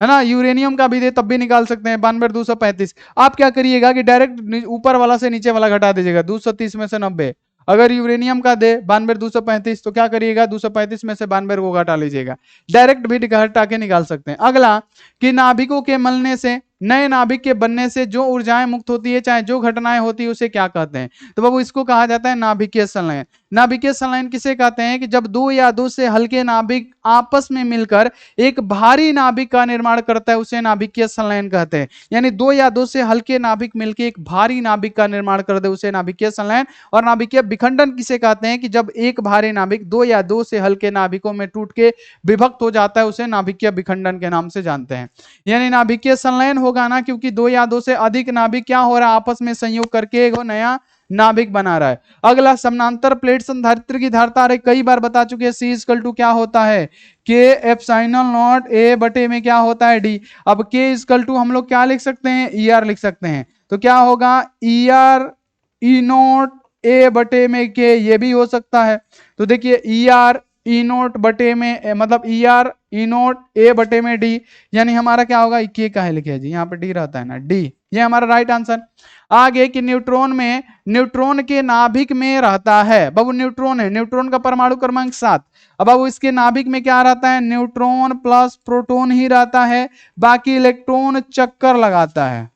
ना, यूरेनियम का भी दे तब भी निकाल सकते हैं, 92,235। आप क्या करिएगा कि डायरेक्ट ऊपर वाला से नीचे वाला घटा दीजिएगा, 230 में से 90। अगर यूरेनियम का दे 92,235, तो क्या करिएगा, 235 में से 92 को घटा लीजिएगा। डायरेक्ट भी घटा के निकाल सकते हैं। अगला कि नाभिकों के मलने से, नए नाभिक के बनने से जो ऊर्जाएं मुक्त होती है, चाहे जो घटनाएं होती है, उसे क्या कहते हैं। तो बाबू इसको कहा जाता है नाभिकीय संलयन। नाभिकीय संलयन किसे कहते हैं, कि जब दो या दो से हल्के नाभिक आपस में मिलकर एक भारी नाभिक का निर्माण करता है, उसे नाभिकीय संलयन कहते हैं। यानी दो या दो से हल्के नाभिक मिलकर एक भारी नाभिक का निर्माण कर दे, उसे नाभिकीय संलयन। और नाभिकीय विखंडन किसे कहते हैं, कि जब एक भारी नाभिक दो या दो से हल्के नाभिकों में टूट के विभक्त हो जाता है, उसे नाभिकीय विखंडन के नाम से जानते हैं। यानी नाभिकीय संलयन हो होगा ना, क्योंकि दो या दो से अधिक नाभिक क्या हो रहा है, आपस में संयोग करके एक नया नाभिक बना रहा है। अगला, समानांतर प्लेट संधारित्र की धारिता कई बार बता चुके हैं, C इक्वल टू क्या होता है, K एप्सिलॉन नॉट A बटे में क्या होता है D। अब K इक्वल टू हम लोग क्या लिख सकते हैं, ER लिख सकते हैं, तो क्या होगा ER E नोट A बटे में K, ये भी हो सकता है। तो देखिए ER E नोट बटे में मतलब ER E नोट A बटे में D, यानी हमारा क्या होगा, K का है लिखे जी, यहाँ पे D रहता है ना, D, ये हमारा राइट आंसर। आगे कि न्यूट्रॉन के नाभिक में रहता है, बाबू न्यूट्रॉन है, न्यूट्रॉन का परमाणु क्रमांक 7। अब बाबू इसके नाभिक में क्या रहता है, न्यूट्रॉन प्लस प्रोटॉन ही रहता है, बाकी इलेक्ट्रॉन चक्कर लगाता है,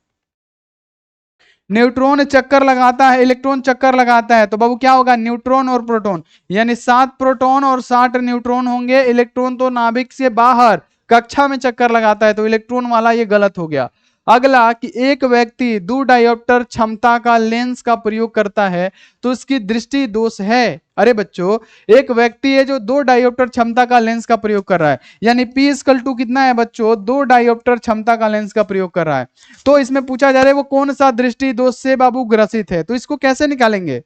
न्यूट्रॉन चक्कर लगाता है, इलेक्ट्रॉन चक्कर लगाता है। तो बाबू क्या होगा, न्यूट्रॉन और प्रोटॉन, यानी 7 प्रोटॉन और 60 न्यूट्रॉन होंगे। इलेक्ट्रॉन तो नाभिक से बाहर कक्षा में चक्कर लगाता है, तो इलेक्ट्रॉन वाला ये गलत हो गया। अगला कि एक व्यक्ति 2 डायोप्टर क्षमता का लेंस का प्रयोग करता है तो उसकी दृष्टि दोष है। अरे बच्चों, एक व्यक्ति है जो 2 डायोप्टर क्षमता का लेंस का प्रयोग कर रहा है, यानी P इक्वल टू कितना है बच्चों, 2 डायोप्टर क्षमता का लेंस का प्रयोग कर रहा है। तो इसमें पूछा जा रहा है वो कौन सा दृष्टि दोष से बाबू ग्रसित है, तो इसको कैसे निकालेंगे,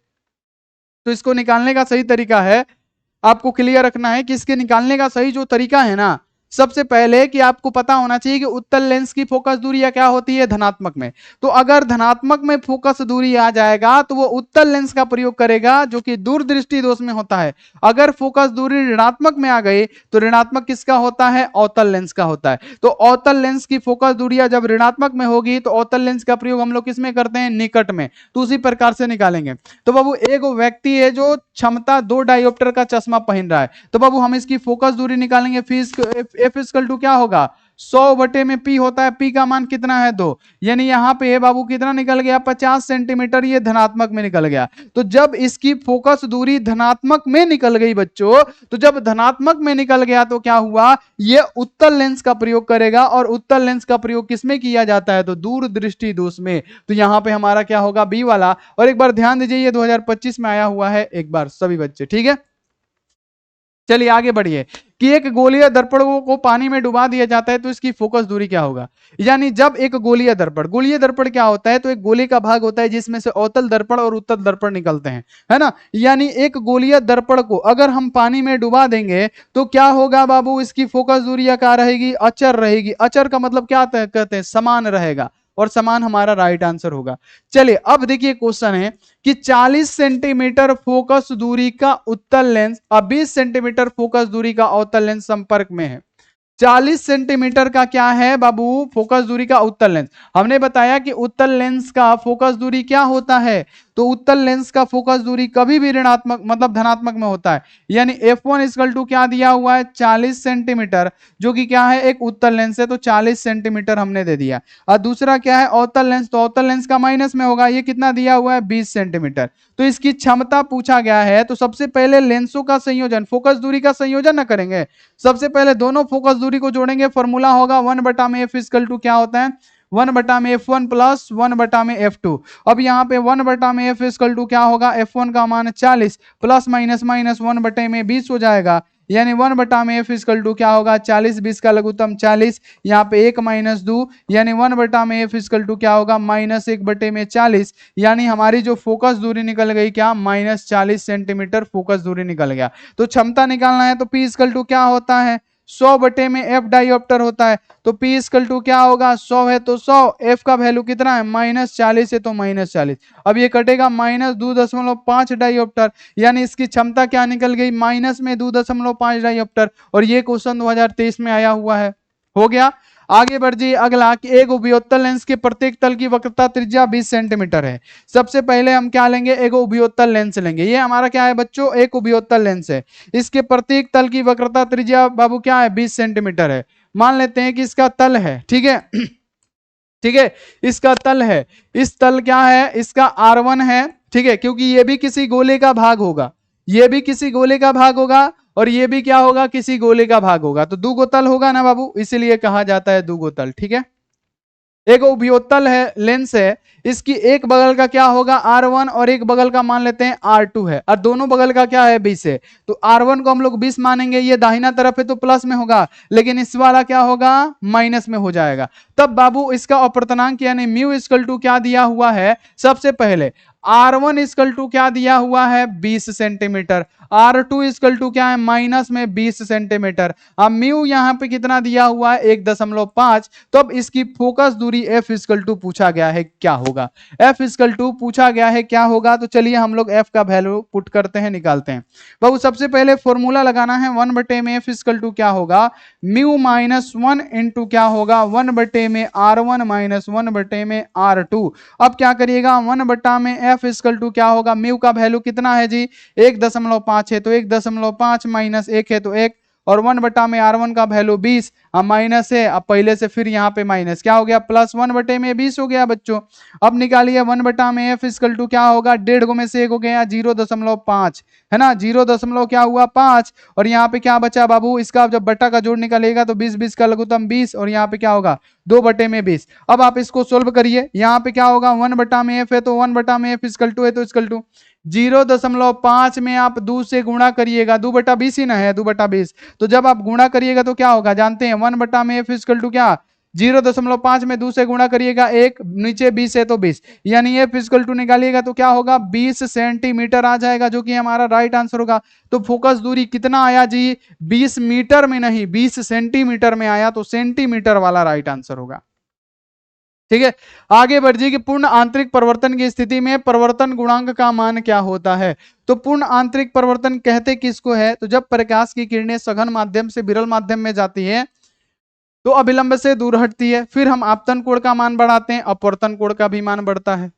तो इसको निकालने का सही तरीका है, आपको क्लियर रखना है कि इसके निकालने का सही जो तरीका है ना, सबसे पहले कि आपको पता होना चाहिए कि उत्तल लेंस की फोकस दूरी क्या होती है, धनात्मक में। तो अगर धनात्मक में फोकस दूरी आ जाएगा तो वो उत्तल लेंस का प्रयोग करेगा जो कि दूरदृष्टि दोष में होता है। अगर फोकस दूरी ऋणात्मक में आ गई तो ऋणात्मक किसका होता है, अवतल लेंस का होता है। तो अवतल लेंस की फोकस दूरियां जब ऋणात्मक में होगी तो अवतल लेंस का प्रयोग हम लोग किसमें करते हैं, निकट में। तो उसी प्रकार से निकालेंगे। तो बाबू एक व्यक्ति है जो क्षमता 2 डायोप्टर का चश्मा पहन रहा है, तो बाबू हम इसकी फोकस दूरी निकालेंगे, F इक्वल टू क्या होगा, 100 बटे में P होता है, P का मान कितना है 2, यानी यहाँ पे बाबू कितना निकल गया, 50 सेंटीमीटर, ये धनात्मक में निकल गया। तो जब इसकी फोकस दूरी धनात्मक में निकल गई बच्चों, तो जब धनात्मक में निकल गया तो क्या हुआ, ये उत्तल लेंस का प्रयोग करेगा, और उत्तल लेंस का प्रयोग किसमें किया जाता है, तो दूरदृष्टि दोष में। तो यहाँ पे हमारा क्या होगा, बी वाला। और एक बार ध्यान दीजिए ये 2025 में आया हुआ है, एक बार सभी बच्चे, ठीक है। चलिए आगे बढ़िए कि एक गोलीय दर्पण को पानी में डुबा दिया जाता है तो इसकी फोकस दूरी क्या होगा, यानी जब एक गोलीय दर्पण क्या होता है, तो एक गोली का भाग होता है जिसमें से अवतल दर्पण और उत्तल दर्पण निकलते हैं, है ना। यानी एक गोलीय दर्पण को अगर हम पानी में डुबा देंगे तो क्या होगा बाबू, इसकी फोकस दूरी क्या रहेगी, अचर रहेगी। अचर का मतलब क्या कहते हैं, समान रहेगा, और समान हमारा राइट आंसर होगा। चलिए अब देखिए क्वेश्चन है कि 40 सेंटीमीटर फोकस दूरी का उत्तल लेंस और 20 सेंटीमीटर फोकस दूरी का अवतल लेंस संपर्क में है। 40 सेंटीमीटर का क्या है बाबू, फोकस दूरी का उत्तल लेंस। हमने बताया कि उत्तल लेंस का फोकस दूरी क्या होता है, तो उत्तल लेंस का फोकस दूरी कभी भी ऋणात्मक मतलब धनात्मक में होता है, यानी F1 इक्वल टू क्या दिया हुआ है, 40 सेंटीमीटर, जो कि क्या है, एक उत्तल लेंस है, तो 40 सेंटीमीटर हमने दे दिया। और दूसरा क्या है, अवतल लेंस, तो अवतल लेंस का माइनस में होगा, ये कितना दिया हुआ है, 20 सेंटीमीटर। तो इसकी क्षमता पूछा गया है, तो सबसे पहले लेंसों का संयोजन, फोकस दूरी का संयोजन ना करेंगे, सबसे पहले दोनों फोकस दूरी को जोड़ेंगे, फॉर्मूला होगा 1/f इक्वल टू क्या होता है, 1/f1 प्लस 1/f2। अब यहाँ पे 1/f इक्वल टू क्या होगा, f1 का मान 40 प्लस माइनस माइनस 1/20 हो जाएगा, यानी 1/f इक्वल टू क्या होगा, 40, 20 का लघुत्तम 40, यहाँ पे 1 माइनस 2, यानी 1/f इक्वल टू क्या होगा, -1/40, यानी हमारी जो फोकस दूरी निकल गई क्या, -40 सेंटीमीटर फोकस दूरी निकल गया। तो क्षमता निकालना है तो P इक्वल टू क्या होता है, 100 बटे में F डायोप्टर होता है, तो P इक्वल टू क्या होगा, 100 है तो 100, F का वैल्यू कितना है, -40 है तो -40। अब ये कटेगा -2.5 डायोप्टर, यानी इसकी क्षमता क्या निकल गई, माइनस में 2.5 डायोप्टर। और ये क्वेश्चन 2023 में आया हुआ है, हो गया। आगे बढ़ जाइए, अगला कि एक उभयोत्तल लेंस के प्रत्येक तल की वक्रता त्रिज्या 20 सेंटीमीटर है। सबसे पहले हम क्या लेंगे, एक उभयोत्तल लेंस लेंगे। ये हमारा क्या है बच्चों, एक उभयोत्तल लेंस है, इसके प्रत्येक तल की वक्रता त्रिज्या बाबू क्या है, 20 सेंटीमीटर है। मान लेते हैं कि इसका तल है, ठीक है ठीक है, इसका तल है, इस तल क्या है, इसका R1 है, ठीक है, क्योंकि ये भी किसी गोले का भाग होगा, ये भी किसी गोले का भाग होगा, और ये भी क्या होगा, किसी गोले का भाग होगा, तो दो गोतल होगा ना बाबू, इसीलिए कहा जाता है दो गोतल, ठीक है। एक उपयोत्तल है, लेंस है, इसकी एक बगल का क्या होगा R1 और एक बगल का मान लेते हैं R2 है, और दोनों बगल का क्या है 20 है। तो R1 को हम लोग 20 मानेंगे, ये दाहिना तरफ है तो प्लस में होगा, लेकिन इस वाला क्या होगा माइनस में हो जाएगा। तब बाबू इसका अपर्तनांक यानी म्यू इक्वल टू क्या दिया हुआ है, सबसे पहले R1 इक्वल टू क्या दिया हुआ है 20 सेंटीमीटर, R2 इक्वल टू क्या है माइनस में 20 सेंटीमीटर। अब म्यू यहाँ पे कितना दिया हुआ है 1.5। तो अब इसकी फोकस दूरी F इक्वल टू पूछा गया है क्या होगा, F इक्वल टू पूछा गया है क्या होगा। तो चलिए हम लोग F का वैल्यू पुट करते हैं, निकालते हैं। बाबू सबसे पहले फॉर्मूला लगाना है, 1/में F इक्वल टू क्या होगा म्यू माइनस 1 इंटू क्या होगा 1/में R1 माइनस 1/में R2। अब क्या करिएगा 1/में F इक्वल टू क्या होगा, म्यू का वैल्यू कितना है जी 1.5 है, तो 1.5 माइनस 1 है तो 1, और 1/में R1 का वैल्यू 20, अब माइनस है, अब पहले से फिर यहाँ पे माइनस क्या हो गया प्लस 1/में 20 हो गया बच्चों। अब निकालिए 1/में F इक्वल टू क्या होगा, 1.5 में से 1 हो गया 0.5 है ना, 0. क्या हुआ 5, और यहाँ पे क्या बचा बाबू, इसका जब बटा का जोड़ निकालेगा तो 20 का लघुत्तम 20, और यहाँ पे क्या होगा 2/में 20। अब आप इसको सोल्व करिए, यहाँ पे क्या होगा 1/में F है तो 1/में F इक्वल टू है तो इक्वल टू 0.5 में आप 2 से गुणा करिएगा, 2/20 ही ना है 2/20, तो जब आप गुणा करिएगा तो क्या होगा जानते हैं 1/में F इक्वल टू क्या 0.5 में 2 से गुणा करिएगा 1, नीचे 20 है तो 20, यानी F इक्वल टू निकालिएगा तो क्या होगा 20 सेंटीमीटर आ जाएगा, जो कि हमारा राइट आंसर होगा। तो फोकस दूरी कितना आया जी 20 मीटर में नहीं 20 सेंटीमीटर में आया, तो सेंटीमीटर वाला राइट आंसर होगा। ठीक है, आगे बढ़ जाइए कि पूर्ण आंतरिक परिवर्तन की स्थिति में परिवर्तन गुणांक का मान क्या होता है। तो पूर्ण आंतरिक परिवर्तन कहते किसको है, तो जब प्रकाश की किरणें सघन माध्यम से विरल माध्यम में जाती है तो अभिलंब से दूर हटती है, फिर हम आपतन कोण का मान बढ़ाते हैं, अपवर्तन कोण का भी मान बढ़ता है।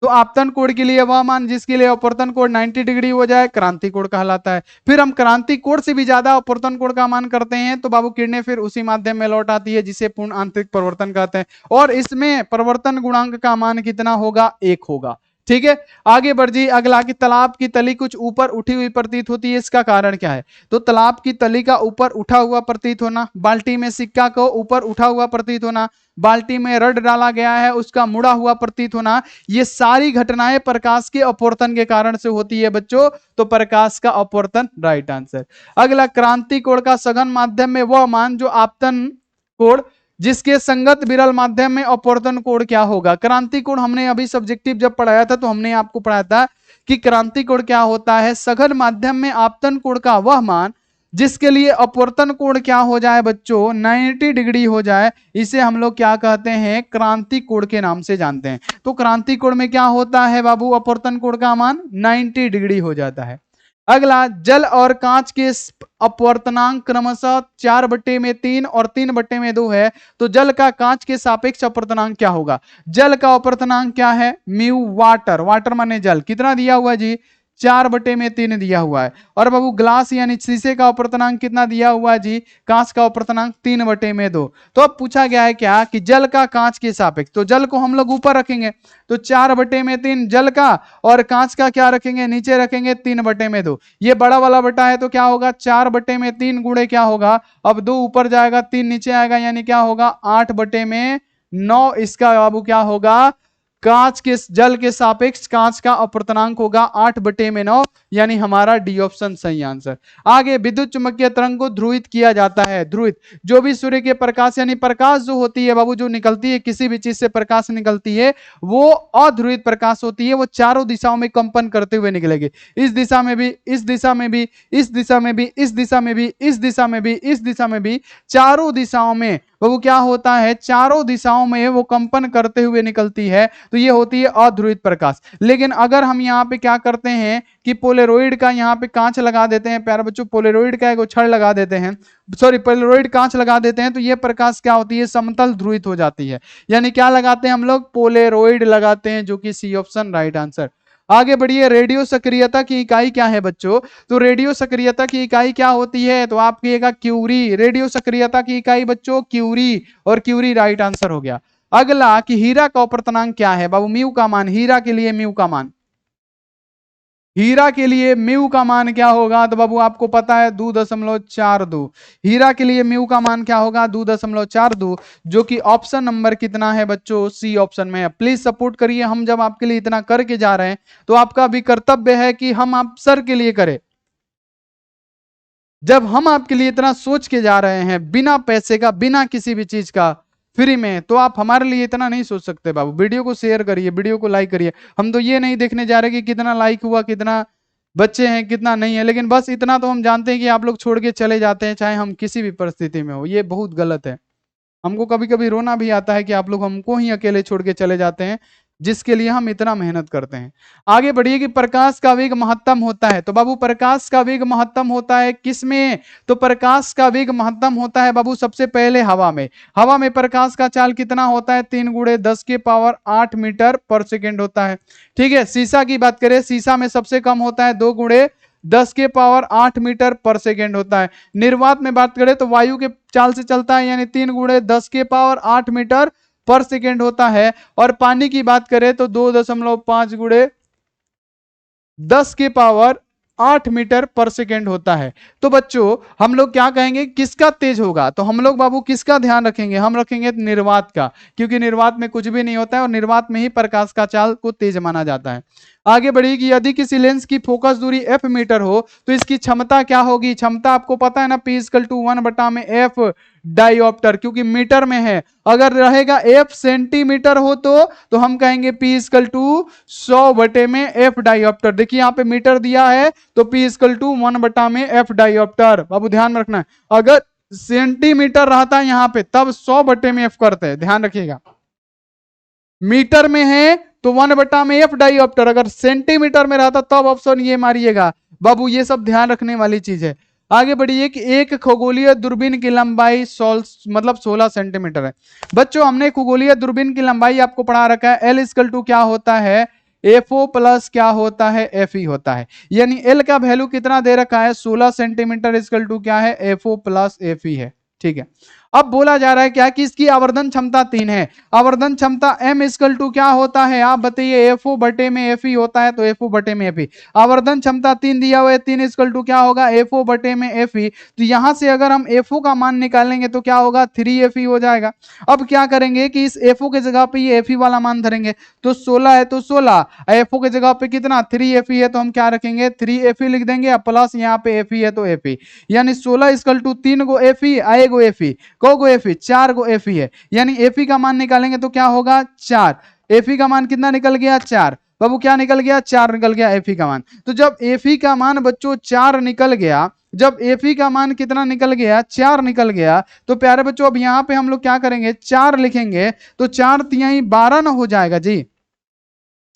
तो आपतन कोण के लिए वह मान जिसके लिए अपवर्तन कोण 90 डिग्री हो जाए क्रांति कोण कहलाता है। फिर हम क्रांति कोण से भी ज्यादा अपवर्तन कोण का मान करते हैं तो बाबू किरणें फिर उसी माध्यम में लौट आती है, जिसे पूर्ण आंतरिक परिवर्तन कहते हैं, और इसमें परिवर्तन गुणांक का मान कितना होगा 1 होगा। ठीक है, आगे बढ़ जी, अगला कि तालाब की तली कुछ ऊपर उठी हुई प्रतीत होती है, इसका कारण क्या है। तो तालाब की तली का ऊपर उठा हुआ प्रतीत होना, बाल्टी में सिक्का को ऊपर उठा हुआ प्रतीत होना, बाल्टी में रड डाला गया है उसका मुड़ा हुआ प्रतीत होना, ये सारी घटनाएं प्रकाश के अपवर्तन के कारण से होती है बच्चों। तो प्रकाश का अपवर्तन राइट आंसर। अगला क्रांति कोण का सघन माध्यम में वह मान जो आपतन कोण जिसके संगत विरल माध्यम में अपवर्तन कोण क्या होगा। क्रांति कोण हमने अभी सब्जेक्टिव जब पढ़ाया था तो हमने आपको पढ़ाया था कि क्रांति कोण क्या होता है, सघन माध्यम में आपतन कोण का वह मान जिसके लिए अपवर्तन कोण क्या हो जाए बच्चों 90 डिग्री हो जाए, इसे हम लोग क्या कहते हैं क्रांति कोण के नाम से जानते हैं। तो क्रांति कोण में क्या होता है बाबू, अपवर्तन कोण का मान 90 डिग्री हो जाता है। अगला जल और कांच के अपवर्तनांक क्रमशः 4/3 और 3/2 है, तो जल का कांच के सापेक्ष अपवर्तनांक क्या होगा। जल का अपवर्तनांक क्या है म्यू, वाटर, वाटर माने जल, कितना दिया हुआ है जी 4/3 दिया हुआ है। और बाबू ग्लास यानी शीशे का अपवर्तनांक कितना दिया हुआ है जी, कांच का अपवर्तनांक 3/2। तो अब पूछा गया है क्या कि जल का कांच के सापेक्ष, तो जल को हम लोग ऊपर रखेंगे तो 4/3 जल का, और कांच का क्या रखेंगे नीचे रखेंगे 3/2। ये बड़ा वाला बटा है तो क्या होगा 4/3 गुणे क्या होगा, अब 2 ऊपर जाएगा 3 नीचे आएगा, यानी क्या होगा 8/9। इसका बाबू क्या होगा कांच के जल के सापेक्ष कांच का अपवर्तनांक होगा 8/9, यानी हमारा डी ऑप्शन सही आंसर। आगे विद्युत चुंबकीय तरंग को ध्रुवित किया जाता है। ध्रुवित जो भी सूर्य के प्रकाश यानी प्रकाश जो होती है बाबू, जो निकलती है किसी भी चीज से प्रकाश निकलती है वो अध्रुवित प्रकाश होती है, वो चारों दिशाओं में कंपन करते हुए निकलेगी, इस दिशा में भी, इस दिशा में भी, इस दिशा में भी, इस दिशा में भी, इस दिशा में भी, इस दिशा में भी, चारों दिशाओं में वो क्या होता है चारों दिशाओं में वो कंपन करते हुए निकलती है, तो ये होती है अध्रुवित प्रकाश। लेकिन अगर हम यहाँ पे क्या करते हैं कि पोलेरोइड का यहाँ पे कांच लगा देते हैं, प्यारे बच्चों पोलेरोइड का एक छड़ लगा देते हैं, सॉरी पोलेरोइड कांच लगा देते हैं, तो ये प्रकाश क्या होती है समतल ध्रुवित हो जाती है। यानी क्या लगाते हैं हम लोग पोलेरोइड लगाते हैं, जो कि सी ऑप्शन राइट आंसर। आगे बढ़िए, रेडियो सक्रियता की इकाई क्या है बच्चों। तो रेडियो सक्रियता की इकाई क्या होती है, तो आप कहिएगा क्यूरी। रेडियो सक्रियता की इकाई बच्चों क्यूरी, और क्यूरी राइट आंसर हो गया। अगला कि हीरा का अपवर्तनांक क्या है बाबू, म्यू का मान, हीरा के लिए म्यू का मान, हीरा के लिए म्यू का मान क्या होगा? तो बाबू आपको पता है 2.42। हीरा के लिए म्यू का मान क्या होगा? 2.42, जो कि ऑप्शन नंबर कितना है बच्चों? सी ऑप्शन में है। प्लीज सपोर्ट करिए, हम जब आपके लिए इतना करके जा रहे हैं तो आपका भी कर्तव्य है कि हम आप सर के लिए करें। जब हम आपके लिए इतना सोच के जा रहे हैं बिना पैसे का, बिना किसी भी चीज का, फ्री में, तो आप हमारे लिए इतना नहीं सोच सकते बाबू। वीडियो को शेयर करिए, वीडियो को लाइक करिए। हम तो ये नहीं देखने जा रहे कि कितना लाइक हुआ, कितना बच्चे हैं, कितना नहीं है, लेकिन बस इतना तो हम जानते हैं कि आप लोग छोड़ के चले जाते हैं, चाहे हम किसी भी परिस्थिति में हो। ये बहुत गलत है। हमको कभी कभी रोना भी आता है कि आप लोग हमको ही अकेले छोड़ के चले जाते हैं, जिसके लिए हम इतना मेहनत करते हैं। आगे बढ़िए कि प्रकाश का वेग महत्तम होता है। तो बाबू प्रकाश का वेग महत्तम होता है किसमें? तो प्रकाश का वेग महत्तम होता है बाबू सबसे पहले हवा में। हवा में प्रकाश का चाल कितना होता है? 3 × 10⁸ मीटर पर सेकेंड होता है। ठीक है। शीशा की बात करें, शीशा में सबसे कम होता है 2 × 10⁸ मीटर पर सेकेंड होता है। निर्वात में बात करें तो वायु के चाल से चलता है, यानी 3 × 10⁸ मीटर पर सेकेंड होता है। और पानी की बात करें तो 2.5 × 10⁸ मीटर पर सेकेंड होता है। तो बच्चों हम लोग क्या कहेंगे, किसका तेज होगा? तो हम लोग बाबू किसका ध्यान रखेंगे? हम रखेंगे निर्वात का, क्योंकि निर्वात में कुछ भी नहीं होता है और निर्वात में ही प्रकाश का चाल को तेज माना जाता है। आगे बढ़िए कि यदि किसी लेंस की फोकस दूरी f मीटर हो तो इसकी क्षमता क्या होगी? क्षमता आपको पता है ना, P = 1/f डायोप्टर, क्योंकि मीटर में है। अगर रहेगा f सेंटीमीटर हो तो हम कहेंगे P = 100/f डायोप्टर। देखिए यहाँ पे मीटर दिया है तो P = 1/f डायोप्टर। बाबू ध्यान में रखना है, अगर सेंटीमीटर रहता है यहाँ पे तब 100/f करते हैं, ध्यान रखिएगा। मीटर में है तो 1/f डायोप्टर, अगर सेंटीमीटर में रहता तब ऑप्शन ये मारिएगा बाबू। ये सब ध्यान रखने वाली चीज है। आगे बढ़िए कि एक खगोलीय दूरबीन की लंबाई 16 सेंटीमीटर है। बच्चों हमने खगोलीय दूरबीन की लंबाई आपको पढ़ा रखा है, L = क्या होता है? FO प्लस क्या होता है? FE होता है। यानी L का वैल्यू कितना दे रखा है? 16 सेंटीमीटर = क्या है? FO प्लस FE है। ठीक है। अब बोला जा रहा है क्या कि इसकी आवर्धन क्षमता 3 है। आवर्धन क्षमता M = क्या होता है? आप बताइए। FO/FE होता है तो FO/FE। आवर्धन क्षमता 3 दिया हुआ है, 3 = क्या होगा? FO/FE। तो यहां से अगर हम FO का मान निकालेंगे तो क्या होगा? 3FE हो जाएगा। अब क्या करेंगे कि इस FO के जगह पे ये FE वाला मान धरेंगे, तो 16 है तो 16, FO के जगह पे कितना? 3FE है, तो हम क्या रखेंगे? 3FE लिख देंगे, प्लस यहाँ पे FE है तो FE, यानी 16 = 3 गो FE, गो FE, को गो FE, 4 गो FE है, यानी FE का मान निकालेंगे तो क्या होगा? 4। FE का मान कितना निकल गया? 4। बाबू क्या निकल गया? 4 निकल गया FE का मान। तो जब FE का मान बच्चों 4 निकल गया, जब FE का मान कितना निकल गया? 4 निकल गया, तो प्यारे बच्चों अब यहां पे हम लोग क्या करेंगे? 4 लिखेंगे तो 4 तिहाई 12 ना हो जाएगा जी,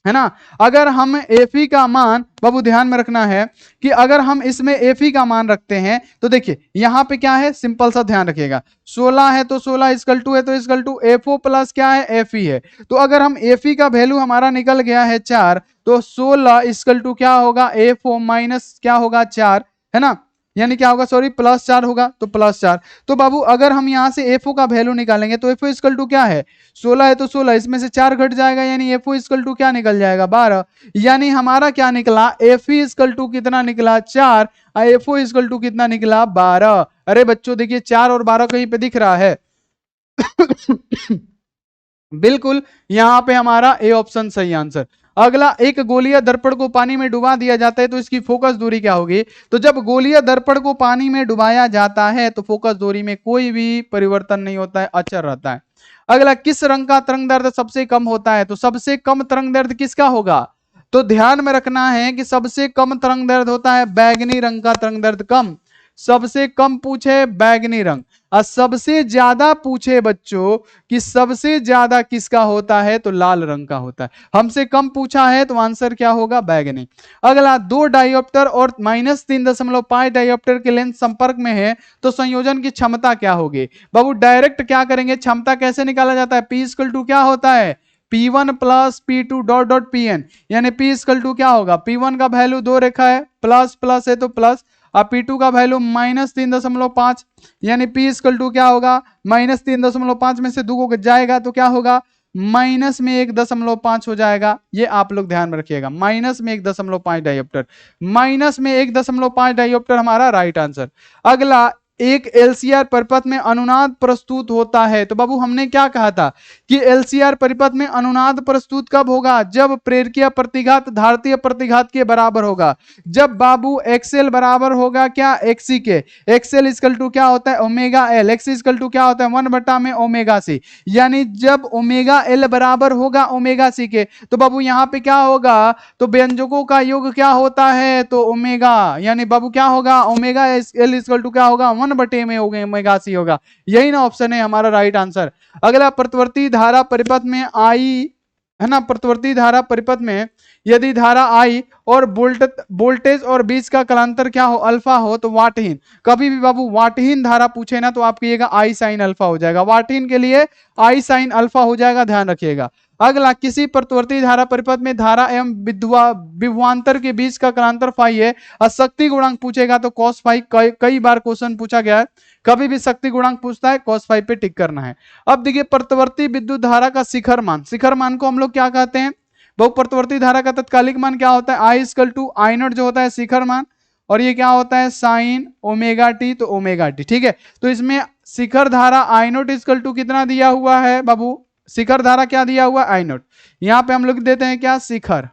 है ना। अगर हम FE का मान, बाबू ध्यान में रखना है कि अगर हम इसमें FE का मान रखते हैं तो देखिए यहां पे क्या है, सिंपल सा ध्यान रखिएगा। 16 है तो 16 = है तो FO प्लस क्या है? FE है। तो अगर हम FE का वैल्यू हमारा निकल गया है 4, तो 16 = क्या होगा? FO माइनस क्या होगा? 4, है ना, यानी क्या होगा? सॉरी, +4 होगा तो +4। तो बाबू अगर हम यहां से FO का वैल्यू निकालेंगे तो FO = क्या है? 16 है तो 16, इसमें से 4 घट जाएगा, यानी FO = क्या निकल जाएगा? 12। यानी हमारा क्या निकला? FE = कितना निकला? 4, FO = कितना निकला? 12। अरे बच्चों देखिए 4 और 12 कहीं पे दिख रहा है? बिल्कुल, यहां पे हमारा ए ऑप्शन सही आंसर। अगला, एक गोलीय दर्पण को पानी में डुबा दिया जाता है तो इसकी फोकस दूरी क्या होगी? तो जब गोलीय दर्पण को पानी में डुबाया जाता है तो फोकस दूरी में कोई भी परिवर्तन नहीं होता है, अचर रहता है। अगला, किस रंग का तरंग दैर्ध्य सबसे कम होता है? तो सबसे कम तरंग दैर्ध्य किसका होगा? तो ध्यान में रखना है कि सबसे कम तरंग दैर्ध्य होता है बैगनी रंग का तरंग दैर्ध्य कम। सबसे कम पूछे बैगनी रंग, और सबसे ज्यादा पूछे बच्चों कि सबसे ज्यादा किसका होता है? तो लाल रंग का होता है। हमसे कम पूछा है तो आंसर क्या होगा? बैगनी। अगला, 2 डायोप्टर और -3.5 डायोप्टर के लेंस संपर्क में है तो संयोजन की क्षमता क्या होगी? बाबू डायरेक्ट क्या करेंगे, क्षमता कैसे निकाला जाता है? P = क्या होता है? P1 + P2 Pn, यानी P = क्या होगा? P1 का वैल्यू 2 रेखा है, प्लस प्लस है तो प्लस, और P2 का वैल्यू -3.5, यानी P = क्या होगा? -3.5 में से 2 को जाएगा तो क्या होगा? माइनस में 1.5 हो जाएगा। ये आप लोग ध्यान में रखिएगा, माइनस में 1.5 डायोप्टर, माइनस में 1.5 डायोप्टर हमारा राइट आंसर। अगला, एक एलसीआर परिपथ में अनुनाद प्रस्तुत होता है। तो बाबू हमने क्या कहा था कि एलसीआर परिपथ में अनुनाद प्रस्तुत कब होगा? जब प्रेरकीय प्रतिघात धारतीय प्रतिघात के बराबर होगा। जब बाबू एक्सएल बराबर होगा क्या? एक्सी के। एक्सएल इक्वल टू क्या होता है? Omega L. X equal to क्या होता है? 1 में ओमेगा सी। यानी जब ओमेगा एल बराबर होगा ओमेगा सी के, तो बाबू यहाँ पे क्या होगा? तो व्यंजकों का योग क्या होता है? तो ओमेगा, यानी बाबू क्या होगा? ओमेगा एल इक्वल टू क्या होगा? 1 में होगा, ओमेगा सी होगा। यही ना ऑप्शन है हमारा राइट आंसर। अगला, प्रतिवर्ती धारा परिपथ में आई, है ना, प्रतिवर्ती धारा परिपथ में यदि धारा आई और वोल्टेज और बीच का कलांतर क्या हो? अल्फा हो, तो वाटहीन। कभी भी बाबू वाटहीन धारा पूछे ना तो आप कहिएगा आई साइन अल्फा हो जाएगा, वाटहीन के लिए आई साइन अल्फा हो जाएगा, ध्यान रखिएगा। अगला, किसी प्रतिवर्ती धारा परिपथ में धारा एवं विभवांतर के बीच का कलांतर फाई है और शक्ति गुणांक पूछेगा तो कॉस फाई। कई बार क्वेश्चन पूछा गया है, कभी भी शक्ति गुणांक पूछता है कॉस फाई पे टिक करना है। अब देखिए, प्रतिवर्ती विद्युत धारा का शिखर मान, शिखर मान को हम लोग क्या कहते हैं? बहु प्रतिवर्ती धारा का तत्कालिक मान क्या होता है? I equal to I not जो होता है शिखर मान, और ये क्या होता है? साइन ओमेगा टी, तो ओमेगा टी। ठीक है, तो इसमें शिखर धारा आई नॉट इक्वल टू कितना दिया हुआ है बाबू? शिखर धारा क्या दिया हुआ? आई नॉट। यहां पे हम लोग देते हैं क्या? शिखर,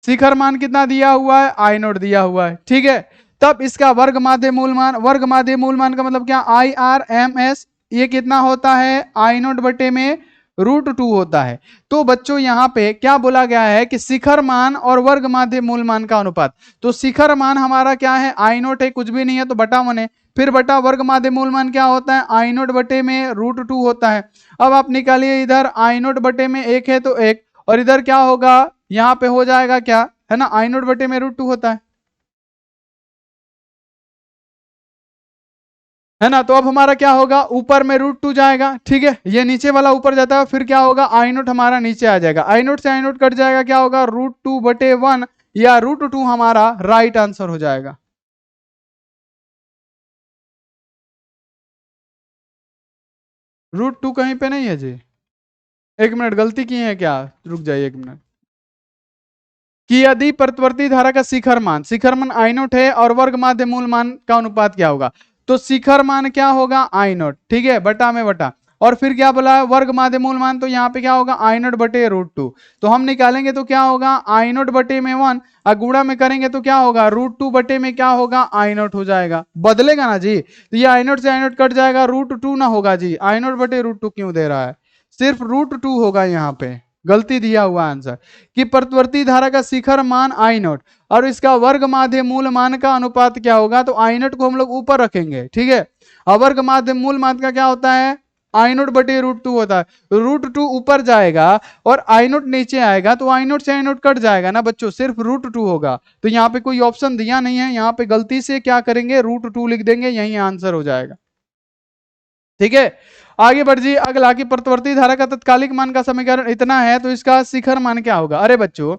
शिखर मान कितना दिया हुआ है? आई नॉट दिया हुआ है। ठीक है, तब इसका वर्ग माध्य मूल मान, वर्ग माध्य मूल मान का मतलब क्या? आई आर एम एस, ये कितना होता है? आई नॉट बटे में √2 होता है। तो बच्चों यहाँ पे क्या बोला गया है कि शिखर मान और वर्ग माध्य मूल मान का अनुपात। तो शिखर मान हमारा क्या है? आई नॉट है, कुछ भी नहीं है तो बटा 1 है। फिर बटा वर्ग माध्य मूल मान क्या होता है? आई नॉट बटे में √2 होता है। अब आप निकालिए, इधर आई नॉट बटे में 1 है तो 1, और इधर क्या होगा? यहाँ पे हो जाएगा क्या, है ना, आई नॉट बटे में √2 होता है ना। तो अब हमारा क्या होगा? ऊपर में √2 जाएगा, ठीक है, ये नीचे वाला ऊपर जाता है, फिर क्या होगा? आई नॉट हमारा नीचे आ जाएगा, आई नॉट से आई नॉट कट जाएगा, क्या होगा? √2 बटे 1 या √2 हमारा राइट आंसर हो जाएगा। √2 कहीं पे नहीं है जी, एक मिनट, गलती की है क्या? रुक जाइए एक मिनट। कि यदि प्रतिवर्ती धारा का शिखर मान आई नॉट है और वर्ग माध्य मूल मान का अनुपात क्या होगा? तो शिखर मान क्या होगा? आई नॉट, ठीक है, बटा में बटा, और फिर क्या बोला है? वर्ग माध्य मूल मान, तो यहाँ पे क्या होगा? आई नॉट बटे √2। तो हम निकालेंगे तो क्या होगा? आई नॉट बटे में 1, और गुणा में करेंगे तो क्या होगा? √2 बटे में क्या होगा? आई नॉट हो जाएगा। बदलेगा ना जी, तो ये आई नॉट से आई नॉट कट जाएगा, √2 ना होगा जी, आई नॉट बटे √2 क्यों दे रहा है? सिर्फ √2 होगा यहाँ पे, गलती दिया हुआ आंसर। कि प्रतिवर्ती धारा का शिखर मान आई नॉट और इसका वर्ग माध्य मूल मान का अनुपात क्या होगा? तो आई नॉट को हम लोग ऊपर रखेंगे, ठीक है, और वर्ग माध्य मूल मान का क्या होता है? आई नॉट बटे √2 होता है। √2 ऊपर जाएगा और आई नॉट नीचे आएगा, तो आई नॉट से आई नॉट कट जाएगा ना बच्चों, सिर्फ √2 होगा। तो यहाँ पे कोई ऑप्शन दिया नहीं है, यहाँ पे गलती से क्या करेंगे? √2 लिख देंगे, यही आंसर हो जाएगा। ठीक है, आगे बढ़ जी। अगला, की प्रतिवर्ती धारा का तत्कालिक मान का समीकरण इतना है तो इसका शिखर मान क्या होगा? अरे बच्चों,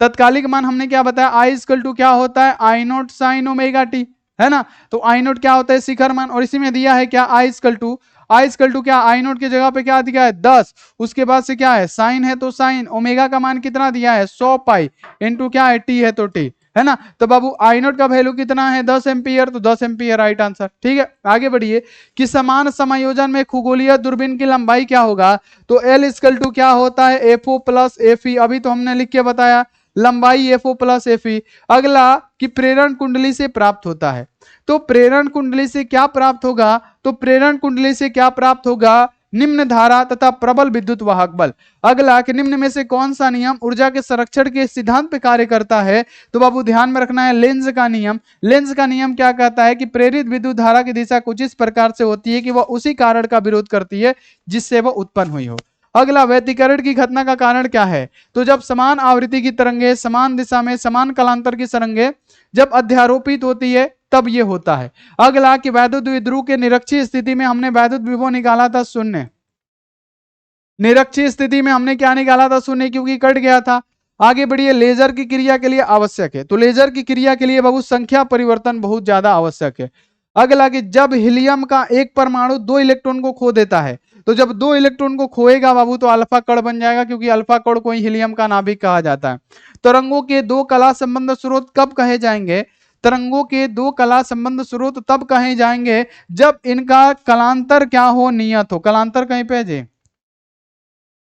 तत्कालिक मान हमने क्या बताया? आई इक्वल टू क्या होता है? आई नॉट साइन ओमेगा टी, है ना। तो आई नॉट क्या होता है? शिखर मान, और इसी में दिया है क्या? आई इक्वल टू क्या? आई नॉट की जगह पे क्या दिया है? 10, उसके बाद से क्या है? साइन है तो साइन, ओमेगा का मान कितना दिया है? 100 पाई, इंटू क्या है? टी है तो टी, है ना। तो बाबू आई नॉट का वैल्यू कितना है? 10 एम्पियर, तो 10 एम्पियर राइट आंसर। ठीक है, आगे बढ़िए। कि समान समायोजन में खगोलीय दूरबीन की लंबाई क्या होगा? तो एल इक्वल टू क्या होता है? एफओ प्लस एफई, अभी तो हमने लिख के बताया, लंबाई एफओ प्लस एफई। अगला, कि प्रेरण कुंडली से प्राप्त होता है। तो प्रेरण कुंडली से क्या प्राप्त होगा? तो प्रेरण कुंडली से क्या प्राप्त होगा? निम्न धारा तथा प्रबल विद्युत वाहक बल। अगला, कि निम्न में से कौन सा नियम ऊर्जा के संरक्षण के सिद्धांत पे कार्य करता है? तो बाबू ध्यान में रखना है, लेंज का नियम। लेंज का नियम क्या कहता है? कि प्रेरित विद्युत धारा की दिशा कुछ इस प्रकार से होती है कि वह उसी कारण का विरोध करती है जिससे वह उत्पन्न हुई हो। अगला, व्यतिकरण की घटना का कारण क्या है? तो जब समान आवृत्ति की तरंगे समान दिशा में समान कालांतर की तरंगे जब अध्यारोपित होती है तब ये होता है। अगला, कि वैद्युत द्विध्रुव के निरक्षीय स्थिति में हमने वैद्युत विभव निकाला था 0, निरक्षीय स्थिति में हमने क्या निकाला था? 0, क्योंकि कट गया था। आगे बढ़िए, लेजर की क्रिया के लिए आवश्यक है। तो लेजर की क्रिया के लिए बाबू संख्या परिवर्तन बहुत ज्यादा आवश्यक है। अगला, कि जब हीलियम का एक परमाणु 2 इलेक्ट्रॉन को खो देता है तो जब 2 इलेक्ट्रॉन को खोएगा बाबू तो अल्फा कण बन जाएगा, क्योंकि अल्फा कण को हीलियम का नाभिक कहा जाता है। तरंगों के 2 कला संबंध स्रोत कब कहे जाएंगे? तरंगों के 2 कला संबंध स्रोत तब कहे जाएंगे जब इनका कलांतर क्या हो, नियत हो। कलांतर कहीं पे जी,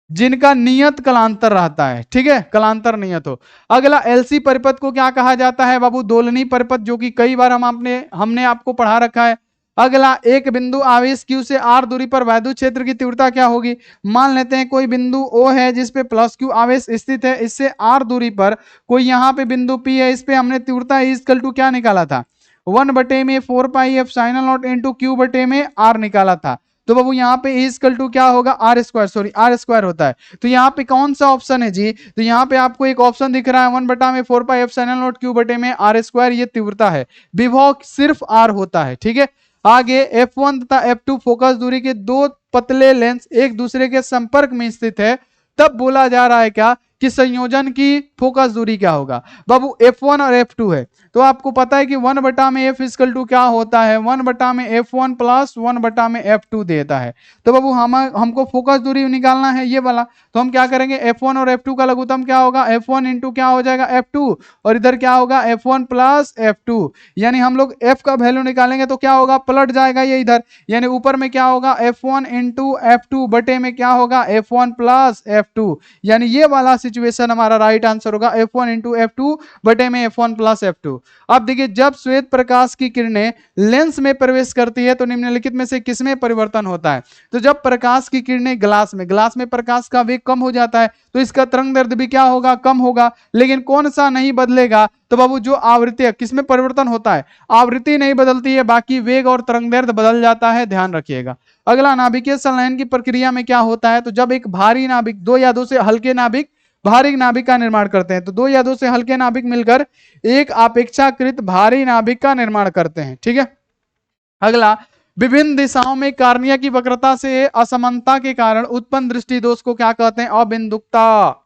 जिनका नियत कलांतर रहता है, ठीक है, कलांतर नियत हो। अगला एलसी परिपथ को क्या कहा जाता है बाबू? दोलनी परिपथ, जो कि कई बार हमने आपको पढ़ा रखा है। अगला, एक बिंदु आवेश Q से r दूरी पर वैद्युत क्षेत्र की तीव्रता क्या होगी? मान लेते हैं कोई बिंदु O है जिसपे प्लस Q आवेश स्थित है, इससे r दूरी पर कोई यहाँ पे बिंदु P है, इस पे हमने तीव्रता इक्वल टू क्या निकाला था? 1/4πf इंटू Q बटे में r निकाला था। तो बाबू यहाँ पे इक्वल टू क्या होगा? आर स्क्वायर होता है। तो यहाँ पे कौन सा ऑप्शन है जी? तो यहाँ पे आपको एक ऑप्शन दिख रहा है 1/4πε0 Q बटे में r स्क्वायर, ये तीव्रता है। विभव सिर्फ r होता है, ठीक है। आगे F1 तथा F2 फोकस दूरी के 2 पतले लेंस एक दूसरे के संपर्क में स्थित है, तब बोला जा रहा है क्या कि संयोजन की फोकस दूरी क्या होगा? बाबू F1 और F2 है, तो आपको पता है कि 1/f इक्वल टू क्या होता है? 1/f1 प्लस 1/f2 देता है। तो बाबू हमको फोकस दूरी निकालना है ये वाला, तो हम क्या करेंगे? F1 और F2 का लघुत्तम क्या होगा? F1 इंटू क्या हो जाएगा? F2, और इधर क्या होगा? F1 प्लस F2, यानी हम लोग F का वैल्यू निकालेंगे तो क्या होगा? पलट जाएगा ये इधर, यानी ऊपर में क्या होगा? F1 इंटू F2 बटे में क्या होगा? F1 प्लस F2, यानी ये वाला सिचुएशन हमारा राइट आंसर होगा। F1 इंटू F2 बटे में F1 प्लस F2। अब देखिए, जब श्वेत प्रकाश की किरणें लेंस में प्रवेश करती है तो निम्नलिखित में से किसमें परिवर्तन होता है? तो जब प्रकाश की किरणें ग्लास में प्रकाश का वेग कम हो जाता है तो इसका तरंग दैर्ध्य भी क्या होगा? कम होगा। लेकिन कौन सा नहीं बदलेगा? तो बाबू जो आवृत्ति है, किसमें परिवर्तन होता है? आवृत्ति नहीं बदलती है, बाकी वेग और तरंग दैर्ध्य बदल जाता है, ध्यान रखिएगा। अगला, नाभिकीय संलयन की प्रक्रिया में क्या होता है? तो जब एक भारी नाभिक 2 या 2 से हल्के नाभिक भारी नाभिक का निर्माण करते हैं, तो 2 या 2 से हल्के नाभिक मिलकर एक अपेक्षाकृत भारी नाभिक का निर्माण करते हैं, ठीक है। अगला, विभिन्न दिशाओं में कार्निया की वक्रता से असमानता के कारण उत्पन्न दृष्टि दोष को क्या कहते हैं? अबिंदुकता।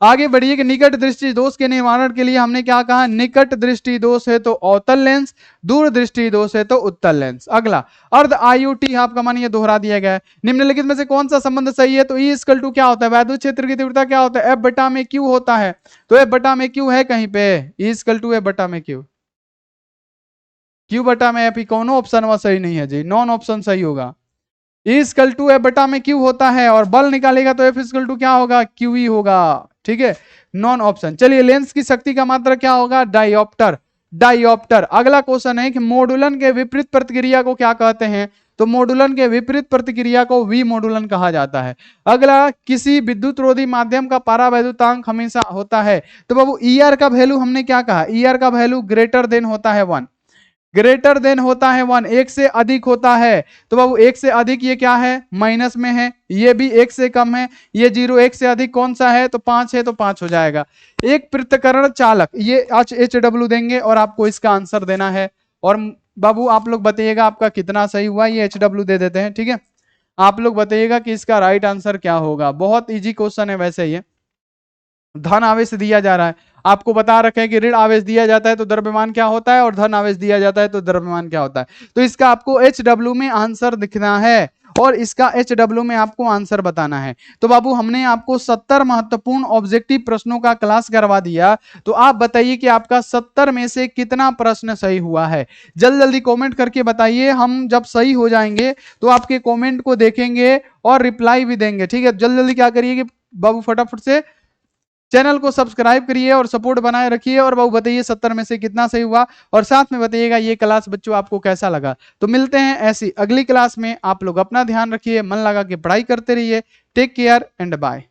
आगे बढ़िए कि निकट दृष्टि दोष के निवारण के लिए हमने क्या कहा? निकट दृष्टि दोष है तो अवतल लेंस, दूर दृष्टि दोष है तो उत्तल लेंस। अगला, अर्ध आयुटी आपका मान ये दोहरा दिया गया है। निम्नलिखित में से कौन सा संबंध सही है? तो E इक्वल टू क्या होता है? वैद्युत क्षेत्र की तीव्रता क्या होता है? F बटा में Q होता है। तो F बटा में Q है कहीं पे? E इक्वल टू F बटा में Q, Q बटा में F, कौन ऑप्शन वह सही नहीं है जी, नॉन ऑप्शन सही होगा। E इक्वल टू F बटा में Q होता है, और बल निकालेगा तो F इक्वल टू क्या होगा? QE होगा, ठीक है, नॉन ऑप्शन। चलिए, लेंस की शक्ति का मात्रक क्या होगा? डायोप्टर। अगला क्वेश्चन है कि मॉड्यूलन के विपरीत प्रतिक्रिया को क्या कहते हैं? तो मॉड्यूलन के विपरीत प्रतिक्रिया को वी मॉड्यूलन कहा जाता है। अगला, किसी विद्युत रोधी माध्यम का परावैद्युतांक हमेशा होता है। तो बाबू ER का वैल्यू हमने क्या कहा? ER का वैल्यू ग्रेटर देन होता है 1, ग्रेटर देन होता है 1, एक से अधिक होता है। तो बाबू एक से अधिक ये क्या है? माइनस में है, ये भी एक से कम है, ये 0, एक से अधिक कौन सा है? तो 5 है, तो 5 हो जाएगा। एक पृथक्करण चालक, ये HW देंगे और आपको इसका आंसर देना है। और बाबू आप लोग बताइएगा आपका कितना सही हुआ, ये HW दे देते हैं, ठीक है। आप लोग बताइएगा कि इसका राइट आंसर क्या होगा। बहुत इजी क्वेश्चन है वैसे ये। धन आवेश दिया जा रहा है, आपको बता रखे हैं कि ऋण आवेश दिया जाता है तो द्रव्यमान क्या होता है, और धन आवेश दिया जाता है तो द्रव्यमान क्या होता है। तो इसका आपको HW में आंसर दिखना है और इसका HW में आपको आंसर बताना है। तो बाबू हमने आपको 70 महत्वपूर्ण ऑब्जेक्टिव प्रश्नों का क्लास करवा दिया, तो आप बताइए कि आपका 70 में से कितना प्रश्न सही हुआ है। जल्दी जल्दी कमेंट करके बताइए, हम जब सही हो जाएंगे तो आपके कमेंट को देखेंगे और रिप्लाई भी देंगे, ठीक है। जल्दी जल्दी क्या करिए कि बाबू फटाफट से चैनल को सब्सक्राइब करिए और सपोर्ट बनाए रखिए। और बाबू बताइए 70 में से कितना सही हुआ, और साथ में बताइएगा ये क्लास बच्चों आपको कैसा लगा। तो मिलते हैं ऐसी अगली क्लास में। आप लोग अपना ध्यान रखिए, मन लगा के पढ़ाई करते रहिए। Take care and bye.